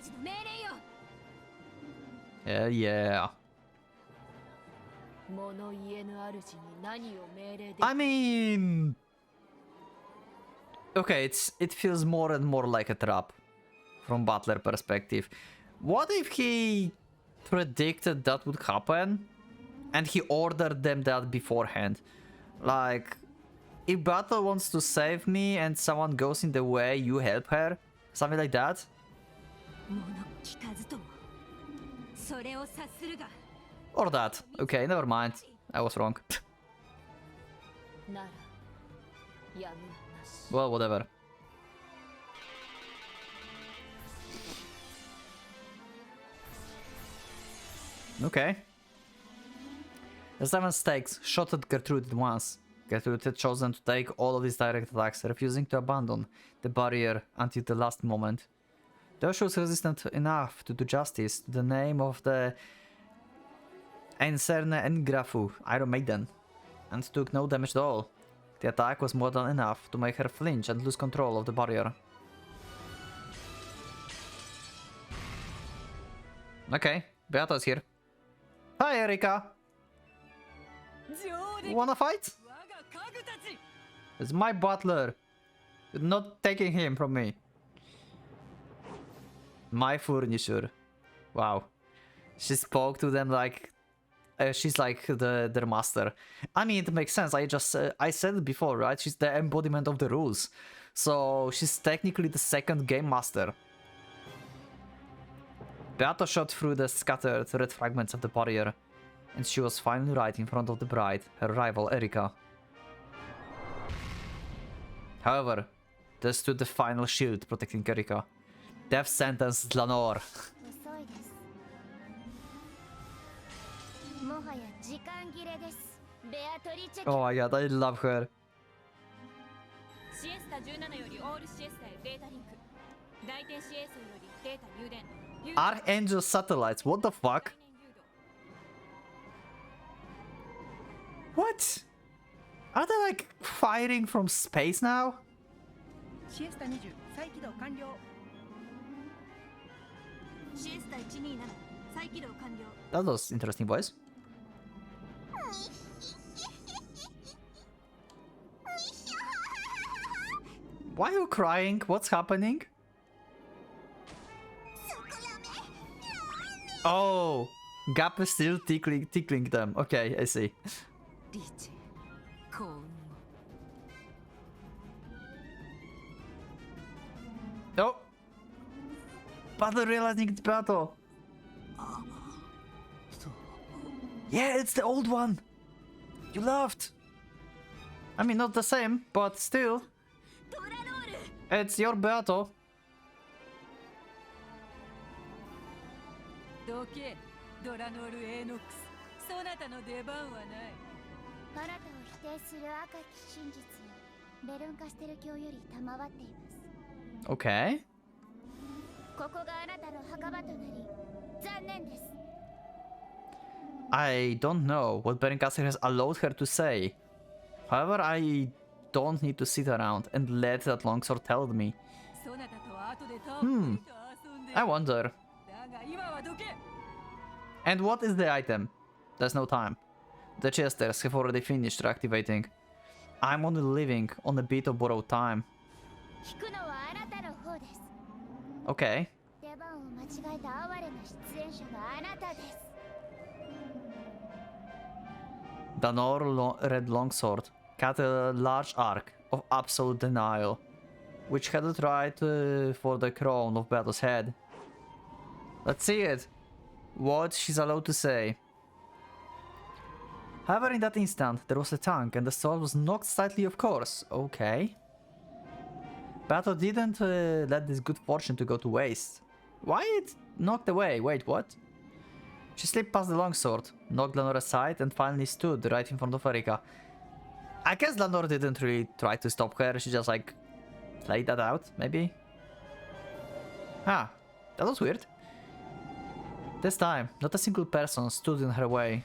主の命令よ。Yeah. 物言えぬ主に何を命令で I mean, okay, it feels more and more like a trap from Butler perspective. What if he predicted that would happen and he ordered them that beforehand? Like, if Battle wants to save me and someone goes in the way, you help her? Something like that? 物聞かずともそれを察するが。 Or that. Okay, never mind. I was wrong. ならやむなし。 Well, whatever. Okay. The seven stakes shot at Gertrude at once. Gertrude had chosen to take all of these direct attacks, refusing to abandon the barrier until the last moment. Though she was resistant enough to do justice to the name of the Einserne Engrafu, Iron Maiden, and took no damage at all. The attack was more than enough to make her flinch and lose control of the barrier. Okay, Beata's here. Hi, Erika! Wanna fight? It's my butler. You're not taking him from me. My furniture. Wow. She spoke to them like she's like their master. I mean, it makes sense. I said it before, right? She's the embodiment of the rules. So she's technically the second game master. Beata shot through the scattered red fragments of the barrier, and she was finally right in front of the bride, her rival Erika. However, there stood the final shield protecting Erika. Death sentence Lanor. 遅いです。もはや時間切れです。ベアトリチェ Oh my god, I love her. シエスタ17よりオールシエスタへデータリンク。大天使衛星よりデータ入電。 Archangel satellites, what the fuck? What? Are they like firing from space now? シエスタ20再起動完了。シエスタ127再起動完了。 That was interesting, boys. Why are you crying? What's happening? Oh, Gap is still tickling them. Okay, I see. リーチ幸運を。 Oh, Battle realizing it's Battle. Yeah, it's the old one. You laughed. I mean, not the same, but still. ドラロール。 It's your Battle. どけドラノールエーノックス。そなたの出番はない。あなたを否定する赤き真実をベルンカステル教より賜っています。 Okay. ここがあなたの墓場となり残念です。 I don't know what Berencaster has allowed her to say. However, I don't need to sit around and let that longsword tell me. そなたとは後でたっぷりと遊んで。 I wonder. だが今はどけ。 And what is the item? There's no time. The chesters have already finished reactivating. I'm only living on a bit of borrowed time. 聞くのはあなたの方です。 Okay. 出番を間違えた哀れな出演者があなたです。 The Red Longsword cut a large arc of absolute denial, which headed right for the crown of Battle's head. Let's see it. What she's allowed to say. However, in that instant, there was a tongue and the sword was knocked slightly off course. Okay. Battle didn't let this good fortune to go to waste. Why it knocked away? Wait, what? She slipped past the longsword, knocked Lenore aside, and finally stood right in front of Erika. I guess Lenore didn't really try to stop her, she just like played that out, maybe? Ah, that was weird. This time, not a single person stood in her way.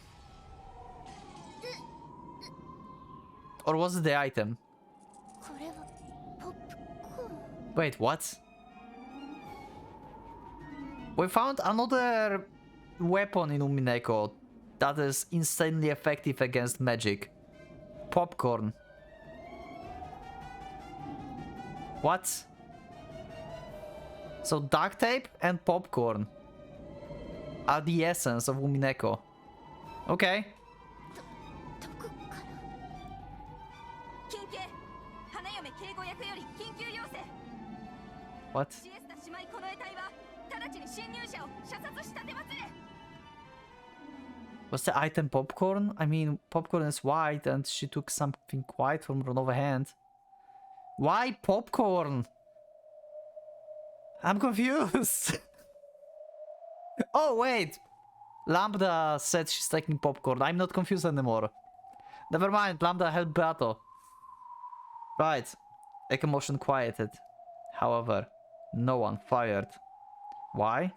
Or was it the item? これはポップコーン。 Wait, what? We found another weapon in Umineko that is insanely effective against magic. Popcorn. What? So duct tape and popcorn are the essence of Umineko. Okay. どこから。緊急花嫁警護役より緊急要請 What? シエスタ姉妹近衛隊は直ちに侵入者を射殺し立てますれ Was the item popcorn? I mean, popcorn is white and she took something white from Ronova's hand. Why popcorn? I'm confused. Oh, wait. Lambda said she's taking popcorn. I'm not confused anymore. Never mind, Lambda helped Beato. Right. A commotion quieted. However, no one fired. Why?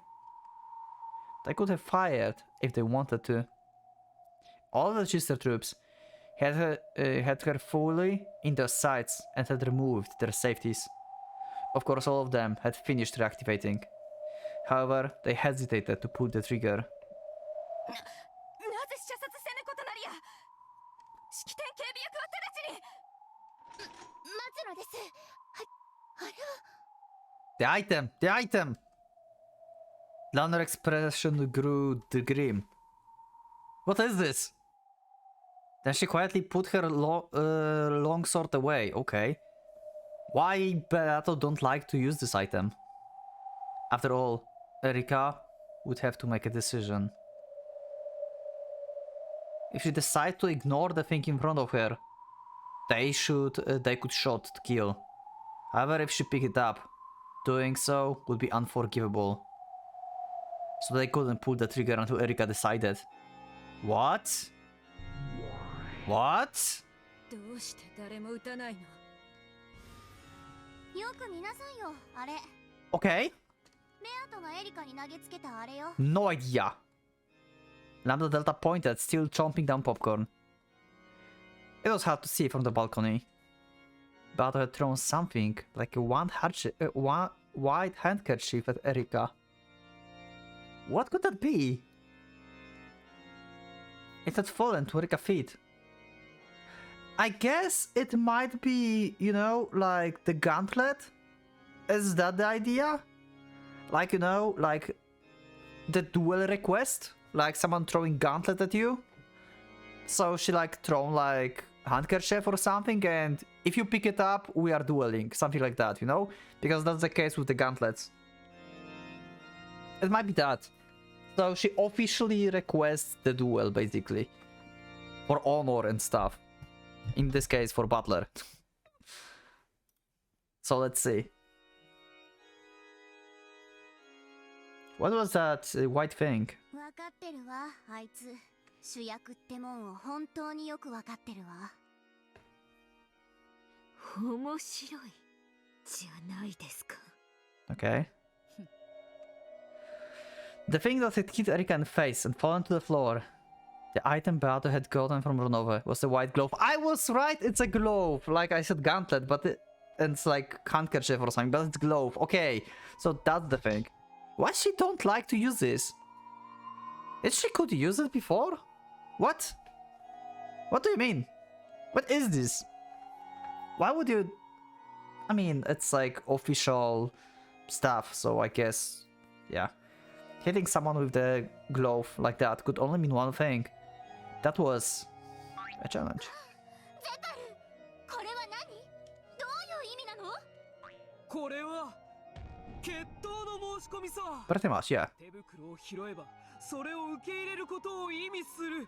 They could have fired if they wanted to. All the Chister troops had her fully in their sights and had removed their safeties. Of course, all of them had finished reactivating. However, they hesitated to pull the trigger. なぜ射殺せぬことなりや式典警備役は直ちに松野です。あれは。 The item! The item! Lanner's expression grew grim. What is this? Then she quietly put her long sword away. Okay. Why Beato don't like to use this item? After all, Erika would have to make a decision. If she decides to ignore the thing in front of her, they could shot to kill. However, if she picked it up, doing so would be unforgivable. So they couldn't pull the trigger until Erika decided. What? What? どうして誰も撃たないのよく見なさいよ、あれ。 Okay. ベアトがエリカに投げつけたあれよ。 No idea. Lambda Delta pointed, still chomping down popcorn. It was hard to see from the balcony. Beato had thrown something like a white handkerchief at Erika. What could that be? It had fallen to Erika's feet. I guess it might be, you know, like the gauntlet? Is that the idea? Like, you know, like the duel request? Like someone throwing gauntlet at you? So she like thrown like handkerchief or something, and if you pick it up, we are dueling. Something like that, you know? Because that's the case with the gauntlets. It might be that. So she officially requests the duel, basically. For honor and stuff. In this case, for Butler. So let's see. What was that white thing? わかってるわ、あいつ。主役ってもんを本当によくわかってるわ。面白いじゃないですか Okay. The thing that had hit Erika in the face and fallen to the floor. The item Beato had gotten from Ronova was the white glove. I was right, it's a glove. Like I said gauntlet, but it's like handkerchief or something, but it's glove. Okay, so that's the thing. Why she don't like to use this? Is she could use it before? What? What do you mean? What is this? Why would you... I mean, it's like official stuff, so I guess... Yeah. Hitting someone with the glove like that could only mean one thing. That was... a challenge. ゼタル、これは何？どういう意味なの？これは決闘の申し込みさ。 Pretty much, yeah. 手袋を拾えばそれを受け入れることを意味する。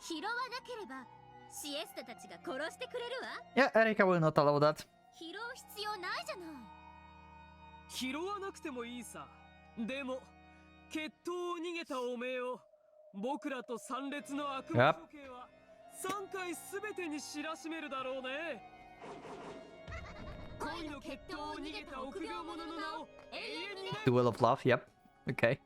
拾わなければシエスタたちが殺してくれるわ。 Yeah, Erika will not allow that. 拾う必要ないじゃない。拾わなくてもいいさ。でも決闘を逃げたおめえを僕らと参列の悪魔処刑は3回すべてに知らしめるだろうね。恋の決闘を逃げた臆病者の名を永遠にね。 Duel of Love, yep. Okay.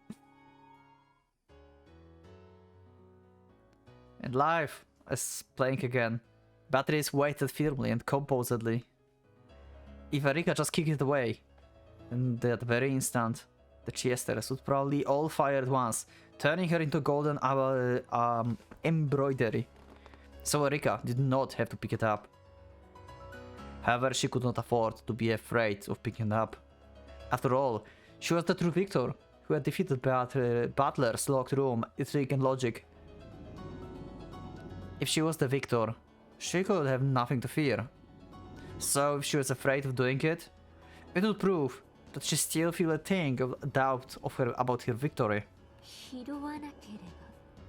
And life is playing again. Batteries waited firmly and composedly. If Erika just kicked it away, in that very instant, the Chesters would probably all fire at once, turning her into golden embroidery. So Erika did not have to pick it up. However, she could not afford to be afraid of picking it up. After all, she was the true victor, who had defeated Butler's locked room, intrigue and logic. If she was the victor, she could have nothing to fear. So if she was afraid of doing it, it would prove that she still feel a thing of doubt of her about her victory. 拾わなけれ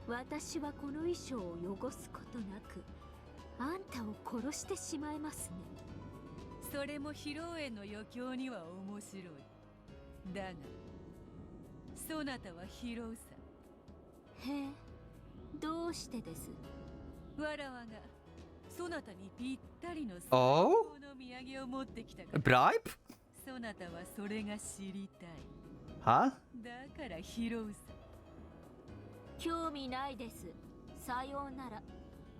ば私はこの衣装を汚すことなくあんたを殺してしまいますね。それも披露宴の余興には面白い。だがそなたは拾うさ。へえ、どうしてです？わらわがそなたにぴったりの最 Oh? 高の土産を持ってきたか A ら。 bribe? そなたはそれが知りたい。 Huh? だから拾うさ。興味ないです。さようなら。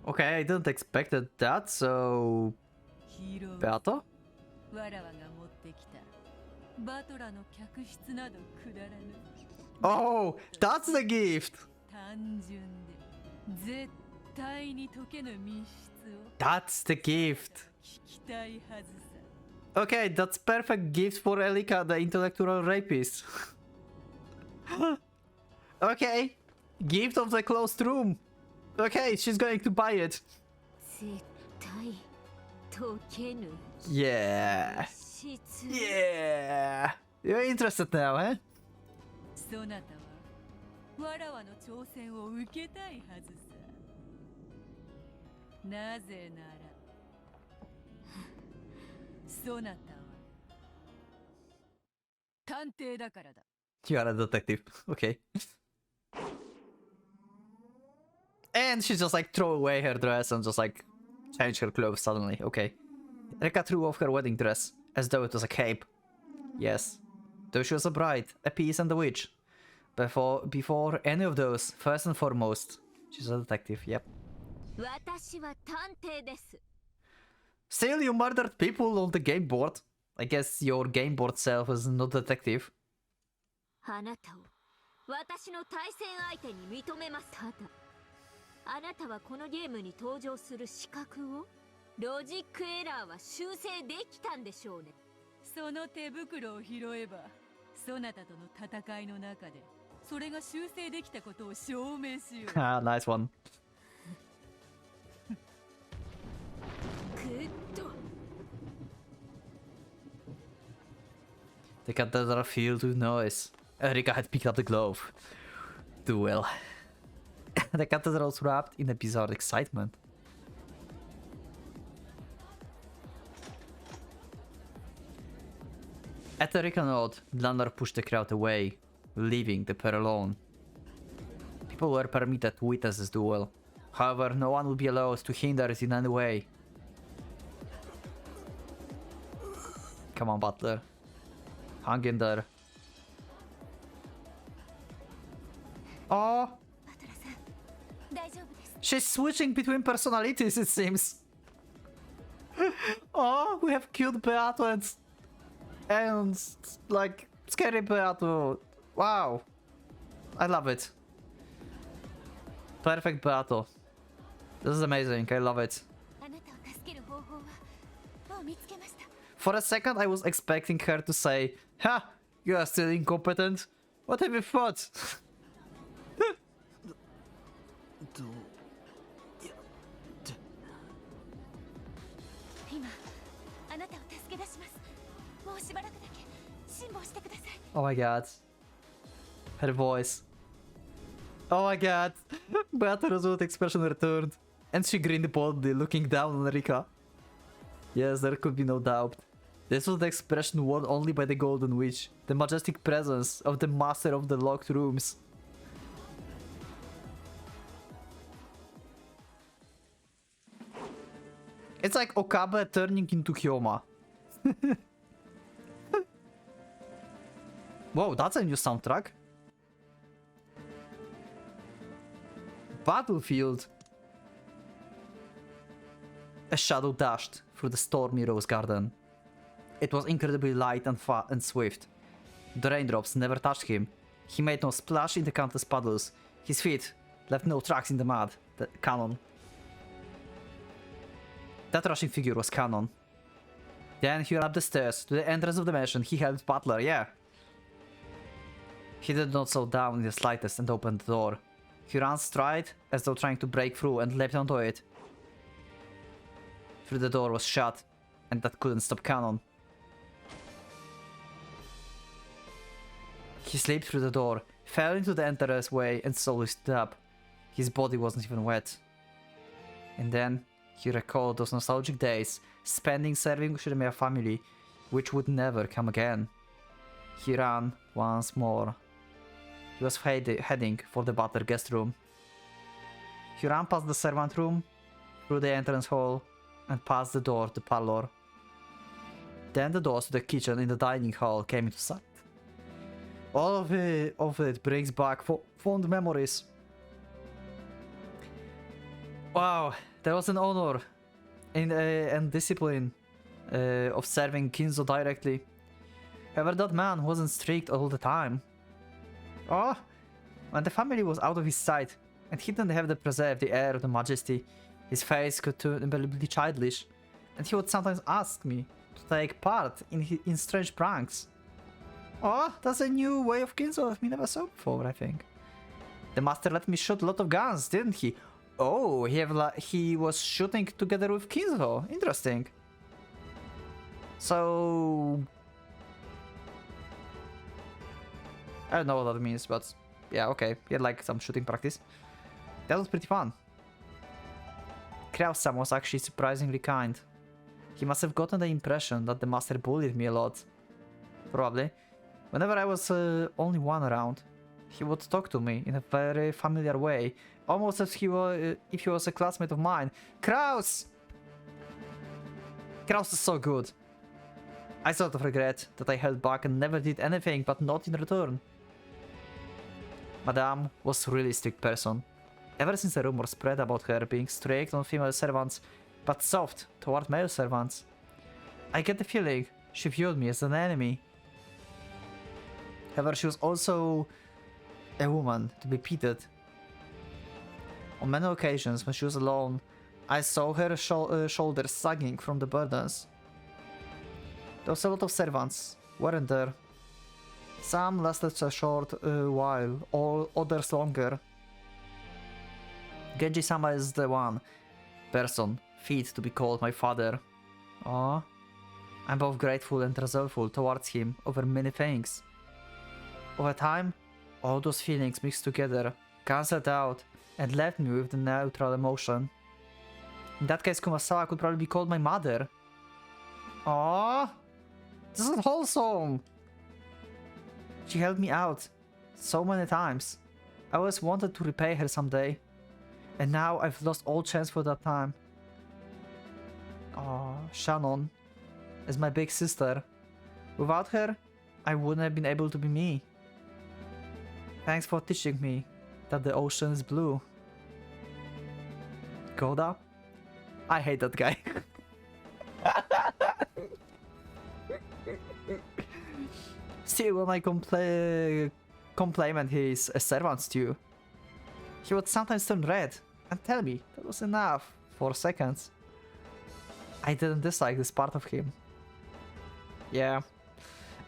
Okay, I didn't expect that, so... 拾う。 Beata? わらわが持ってきた。バトラの客室などくだらぬ。 Oh, that's the gift! 単純で絶対に解けぬ密室を That's the gift! 聞きたいはずさ。 Okay, that's perfect gift for Elika, the intellectual rapist. Okay, gift of the closed room. Okay, she's going to buy it. 絶対解けぬ Yeah. 質 Yeah. You're interested now, eh? そなたはわらわの挑戦を受けたいはずさ。なぜならそなたは探偵だからだ。 You are a detective. Okay. And she just like throw away her dress and just like change her clothes suddenly. Okay. Rika threw off her wedding dress as though it was a cape. Yes. Though she was a bride, a peace and a witch. Before any of those, first and foremost, she's a detective, yep. 私は探偵です。 Still, you murdered people on the game board. I guess your game board self is not detective. あなたを私の対戦相手に認めます。ただあなたはこのゲームに登場する資格をロジックエラーは修正できたんでしょうね。その手袋を拾えばそなたとの戦いの中でそれが修正できたことを証明しよう。 Ah, nice one. グッド The cathedral filled with noise. Erika had picked up the glove. Duel. The cathedral was wrapped in a bizarre excitement. At Erika nod, Landor pushed the crowd away, leaving the pair alone. People were permitted to witness this duel. However, no one would be allowed to hinder it in any way. Come on, Butler. Hang in there. Oh, バトラさん大丈夫です。 she's switching between personalities, it seems. Oh, we have cute Beato and like scary Beato. Wow, I love it. Perfect Beato. This is amazing. I love it. あなたを助ける方法はもう見つけました。 For a second, I was expecting her to say, "Ha, you are still incompetent. What have you thought?" 今あなたを助け出します。もうしばらくだけ辛抱してください。 Oh my god. Her voice. Oh my god. Beato's expression returned. And she grinned boldly, looking down on Rika. Yes, there could be no doubt. This was the expression worn only by the Golden Witch, the majestic presence of the master of the locked rooms. It's like Okabe turning into Kyoma. Whoa, that's a new soundtrack. Battlefield. A shadow dashed through the stormy rose garden. It was incredibly light and swift. The raindrops never touched him. He made no splash in the countless puddles. His feet left no tracks in the mud. The cannon. That rushing figure was Cannon. Then he ran up the stairs to the entrance of the mansion. He helped Butler, yeah. He did not slow down in the slightest and opened the door. He ran straight as though trying to break through and leapt onto it. Through the door was shut, and that couldn't stop Cannon. He slipped through the door, fell into the entranceway and slowly stood up. His body wasn't even wet. And then he recalled those nostalgic days spending serving Shiremiya family, which would never come again. He ran once more. He was heading for the butler guest room. He ran past the servant room, through the entrance hall, and past the door to the parlor. Then the doors to the kitchen in the dining hall came into sight. All of it brings back fond memories. Wow, there was an honor and discipline of serving Kinzo directly. However, that man wasn't strict all the time. Oh, when the family was out of his sight, and he didn't have to preserve the air of the majesty, his face could turn unbelievably childish, and he would sometimes ask me to take part in strange pranks. Oh, that's a new way of Kinzo we never saw before, I think. The master let me shoot a lot of guns, didn't he? Oh, he was shooting together with Kinzo. Interesting. So... I don't know what that means, but... yeah, okay. He had like some shooting practice. That was pretty fun. Kraus-san was actually surprisingly kind. He must have gotten the impression that the master bullied me a lot. Probably. Whenever I was only one around, he would talk to me in a very familiar way, almost as if he was a classmate of mine. Kraus! Kraus is so good. I sort of regret that I held back and never did anything but not in return. Madame was a really strict person. Ever since the rumor spread about her being strict on female servants, but soft toward male servants, I get the feeling she viewed me as an enemy. However, she was also a woman to be pitied. On many occasions when she was alone, I saw her shoulders sagging from the burdens. There was a lot of servants, weren't there? Some lasted a short while, all others longer. Genji-sama is the one person fit to be called my father. Aww. I'm both grateful and resolveful towards him over many things. Over time, all those feelings mixed together, cancelled out, and left me with the neutral emotion. In that case, Kumasawa could probably be called my mother. Aww! This is wholesome! She helped me out so many times. I always wanted to repay her someday. And now I've lost all chance for that time. Aww, Shannon is my big sister. Without her, I wouldn't have been able to be me. Thanks for teaching me that the ocean is blue. Goda? I hate that guy. Still, when I compliment his servants too, he would sometimes turn red and tell me that was enough for seconds. I didn't dislike this part of him. Yeah.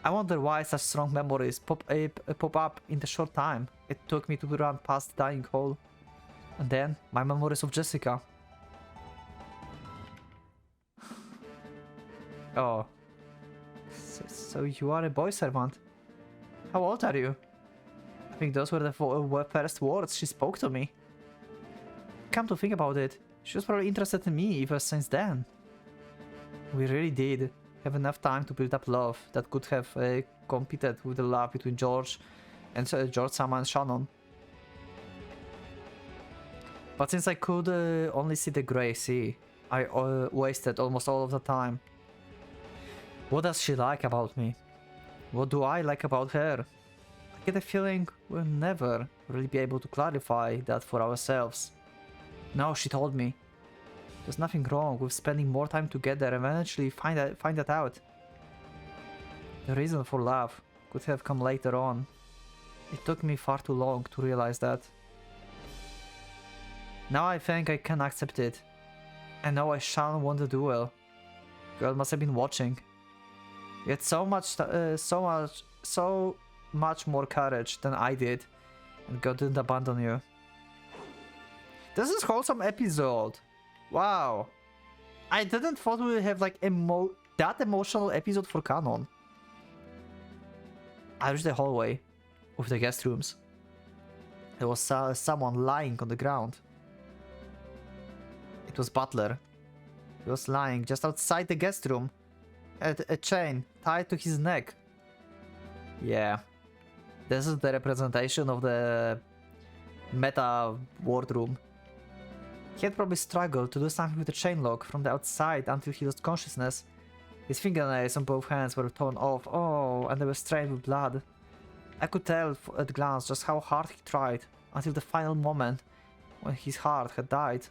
I wonder why such strong memories pop up in the short time it took me to run past the dying hall. And then, my memories of Jessica. Oh. So you are a boy servant. How old are you? I think those were the first words she spoke to me. Come to think about it, she was probably interested in me ever since then. We really did have enough time to build up love that could have competed with the love between George Sama and Shannon. But since I could only see the grey sea, I wasted almost all of the time. What does she like about me? What do I like about her? I get a feeling we'll never really be able to clarify that for ourselves. No, she told me. There's nothing wrong with spending more time together and eventually find that out. The reason for love could have come later on. It took me far too long to realize that. Now I think I can accept it. And now I shall want the duel. Girl must have been watching. You had so much more courage than I did, and God didn't abandon you. This is a wholesome episode. Wow. I didn't thought we would have like that emotional episode for canon. I reached the hallway with the guest rooms. There was someone lying on the ground. It was Butler. He was lying just outside the guest room. Had a chain tied to his neck. Yeah. This is the representation of the meta wardroom. He had probably struggled to do something with the chain lock from the outside until he lost consciousness. His fingernails on both hands were torn off, and they were stained with blood. I could tell at a glance just how hard he tried, until the final moment, when his heart had died.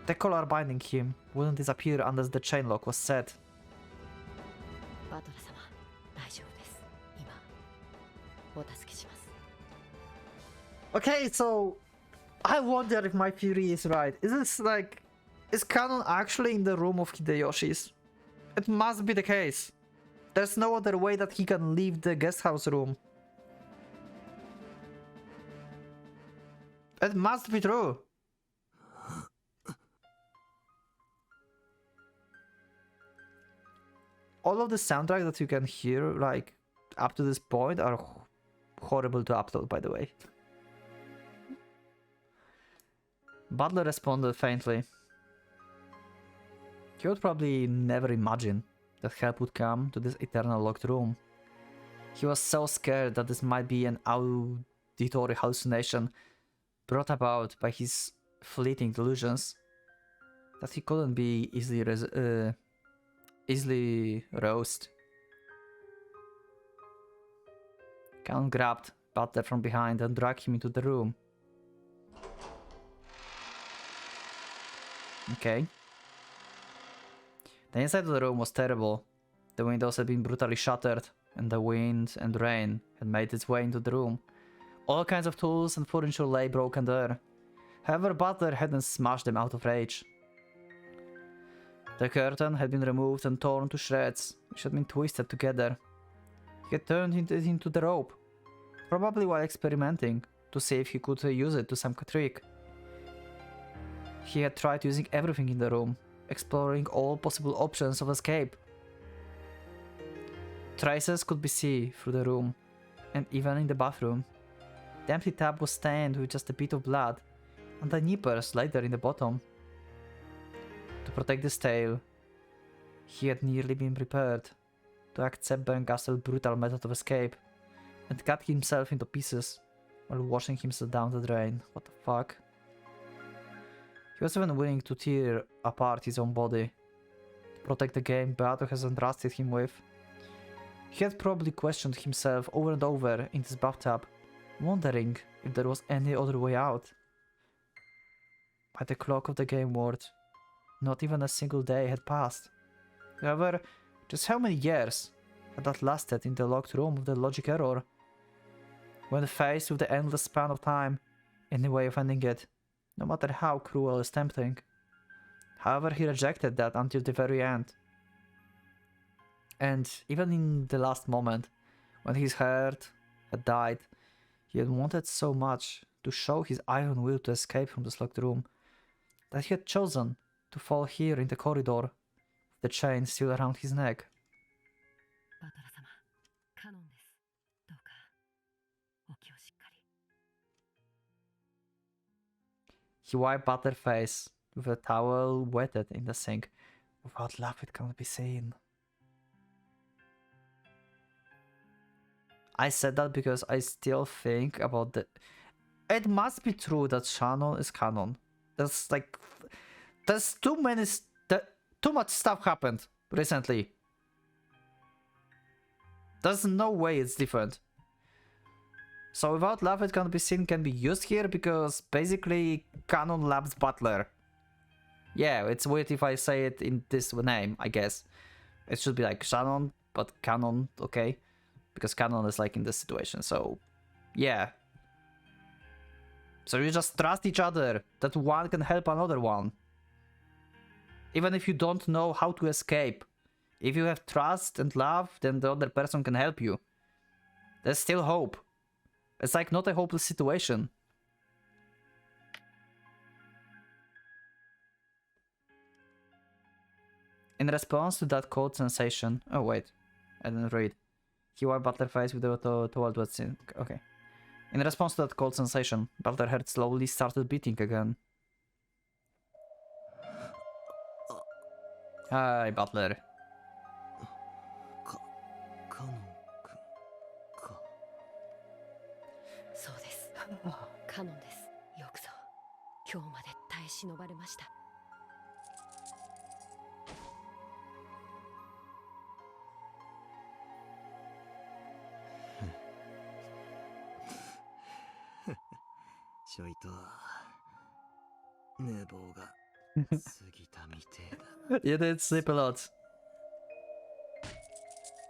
The collar binding him wouldn't disappear unless the chain lock was set. Okay, so I wonder if my theory is right. Is Canon actually in the room of Hideyoshi's? It must be the case. There's no other way that he can leave the guest house room. It must be true. All of the soundtrack that you can hear, like, up to this point are horrible to upload, by the way. Butler responded faintly. He would probably never imagine that help would come to this eternal locked room. He was so scared that this might be an auditory hallucination brought about by his fleeting delusions that he couldn't be easily roused. Count grabbed Butler from behind and dragged him into the room. Okay. The inside of the room was terrible. The windows had been brutally shattered, and the wind and rain had made its way into the room. All kinds of tools and furniture lay broken there. However, Butler hadn't smashed them out of rage. The curtain had been removed and torn to shreds, which had been twisted together. He had turned it into the rope, probably while experimenting, to see if he could use it to some trick. He had tried using everything in the room, exploring all possible options of escape. Traces could be seen through the room, and even in the bathroom. The empty tub was stained with just a bit of blood, and the nippers lay there in the bottom. To protect his tail, he had nearly been prepared to accept Berncastle's brutal method of escape, and cut himself into pieces while washing himself down the drain. What the fuck? He was even willing to tear apart his own body to protect the game Beato has entrusted him with. He had probably questioned himself over and over in this bathtub, wondering if there was any other way out. By the clock of the game world, not even a single day had passed. However, just how many years had that lasted in the locked room of the logic error? When faced with the endless span of time, any way of ending it, no matter how cruel is tempting. However, he rejected that until the very end. And even in the last moment, when his heart had died, he had wanted so much to show his iron will to escape from this locked room, that he had chosen to fall here in the corridor, with the chain still around his neck. He wiped Butler's face with a towel wetted in the sink. Without love it cannot be seen. I said that because I still think about the... It must be true that Shannon is canon. There's like... There's too much stuff happened recently. There's no way it's different. So without love, it can be seen can be used here because basically Canon loves Butler. Yeah, it's weird if I say it in this name, I guess. It should be like Shannon, but Canon, okay? Because Canon is like in this situation, so yeah. So you just trust each other, that one can help another one. Even if you don't know how to escape. If you have trust and love, then the other person can help you. There's still hope. It's like not a hopeless situation. In response to that cold sensation... Oh wait, I didn't read. He wiped Butler's face with the towel what's in. Okay. In response to that cold sensation, Butler's heart slowly started beating again. Hi, Butler. カノン君か。そうです。カノンです。よくぞ今日まで耐え忍ばれました。ちょいと寝坊が過ぎたみてえだ。You did sleep a lot.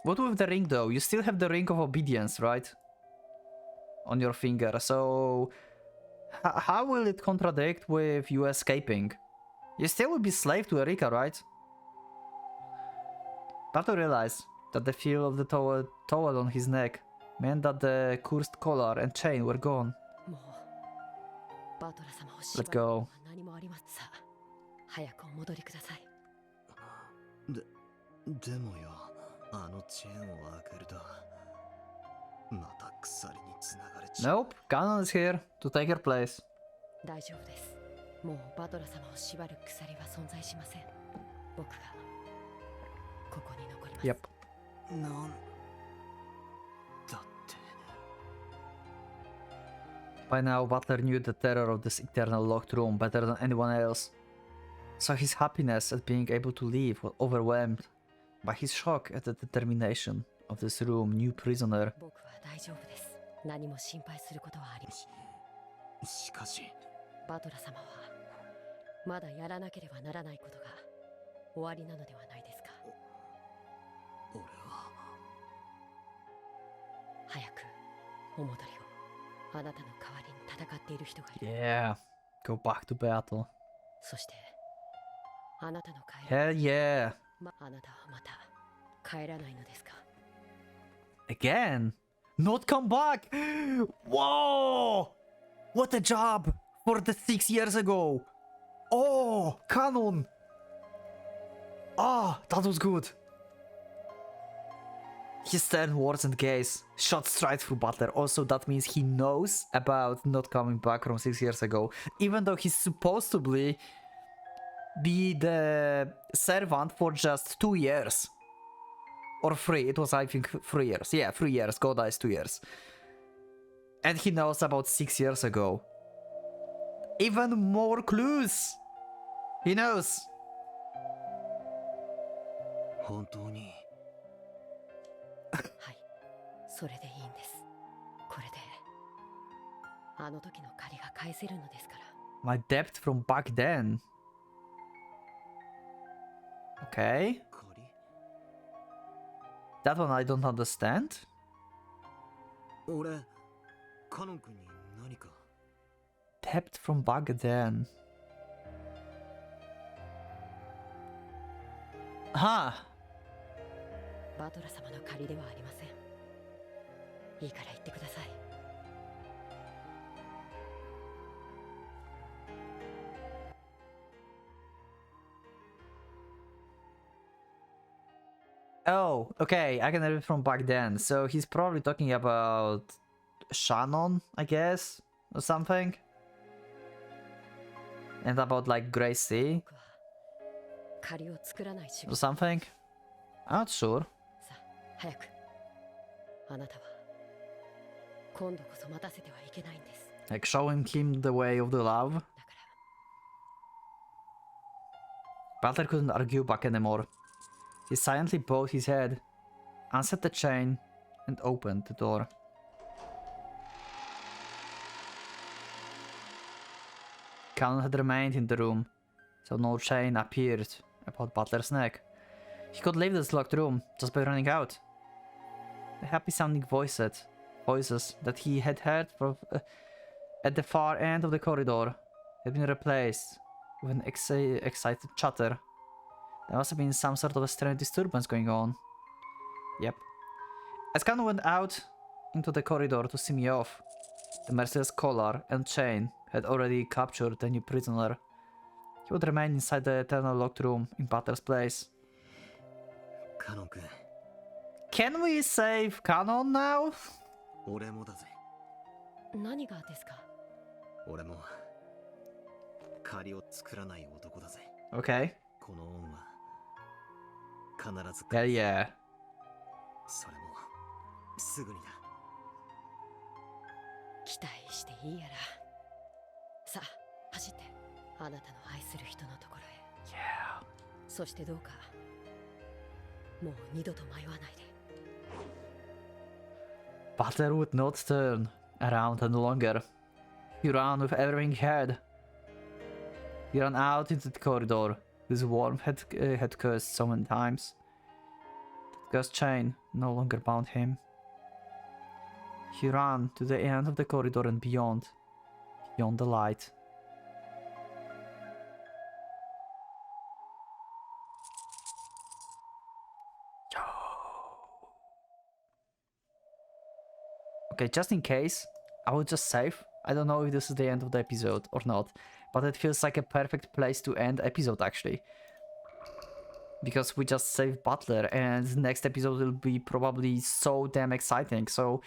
What with the ring though? You still have the ring of obedience, right? On your finger, so... how will it contradict with you escaping? You still will be slave to Erika, right? But to realize that the feel of the towel on his neck meant that the cursed collar and chain were gone. Let go. さあ、早くお戻りください。でもよ、あのチェーンを開けるとまた鎖に繋がれちゃう。 Nope, Canon is here to take your place. 大丈夫です。もうバトラ様を縛る鎖は存在しません。僕がここに残ります。Yep. なんだって。 By now, Butler knew the terror of this eternal locked room better than anyone else. So his happiness at being able to leave was overwhelmed by his shock at the determination of this room new prisoner. 僕は大丈夫です。何も心配することはありません。しかし、バトラ様はまだやらなければならないことが終わりなのではないですか。俺は早くお戻りを。あなたの代わりに戦っている人がいる。Yeah, go back to battle. そしてあなたの帰り。Hell yeah. あなたはまた帰らないのですか。 Again? Not come back! Whoa! What a job for the 6 years ago! Oh, Canon! Ah, that was good. His stern words and gaze shot straight through Butler. Also, that means he knows about not coming back from 6 years ago, even though he's supposed to be the servant for just 2 years. Or 3, it was I think 3 years. Yeah, 3 years, God is 2 years. And he knows about 6 years ago. Even more clues! He knows! 本当に。はい、それでいいんです。これであの時の借りが返せるのですから。 My debt from back then. Okay. That one I don't understand. 俺、カノン君に何か。 Debt from back then. Huh. バトラ様の借りではありません。いいから言ってください。Oh, okay, I can read it from back then. So he's probably talking about Shannon, I guess, or something. And about like Gracie 僕は借りを作らない仕 or 事。 something. I'm not sure. さあ、早く。あなたは今度こそ待たせてはいけないんです。 Like showing him the way of the love. だから Butler couldn't argue back anymore. He silently bowed his head, unset the chain, and opened the door. Canon had remained in the room, so no chain appeared about Butler's neck. He could leave this locked room just by running out. The happy-sounding voices that he had heard from, at the far end of the corridor had been replaced with an excited chatter. There must have been some sort of a strange disturbance going on. Yep. As Canon went out into the corridor to see me off, the merciless collar and chain had already captured the new prisoner. He would remain inside the eternal locked room in Butler's place. Canon-kun. Can we save Canon now? 俺もだぜ。何がですか？俺も借りを作らない男だぜ。 Okay. この恩は必ず Yeah, yeah. それもすぐにだ。期待していいやら。さあ走って、あなたの愛する人のところへ。Yeah. そしてどうかもう二度と迷わないで。 Butler would not turn around any longer. He ran with everything he had. He ran out into the corridor. His warmth had cursed so many times. That cursed chain no longer bound him. He ran to the end of the corridor and beyond the light. Okay, just in case, I will just save. I don't know if this is the end of the episode or not, but it feels like a perfect place to end episode actually. Because we just saved Butler and the next episode will be probably so damn exciting. So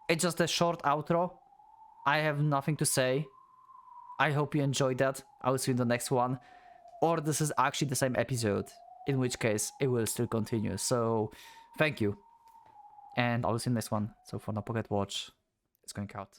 it's just a short outro. I have nothing to say. I hope you enjoyed that. I will see you in the next one. Or this is actually the same episode, in which case it will still continue. So thank you. And I will see you in the next one. So for now, Pocket Watch is going out.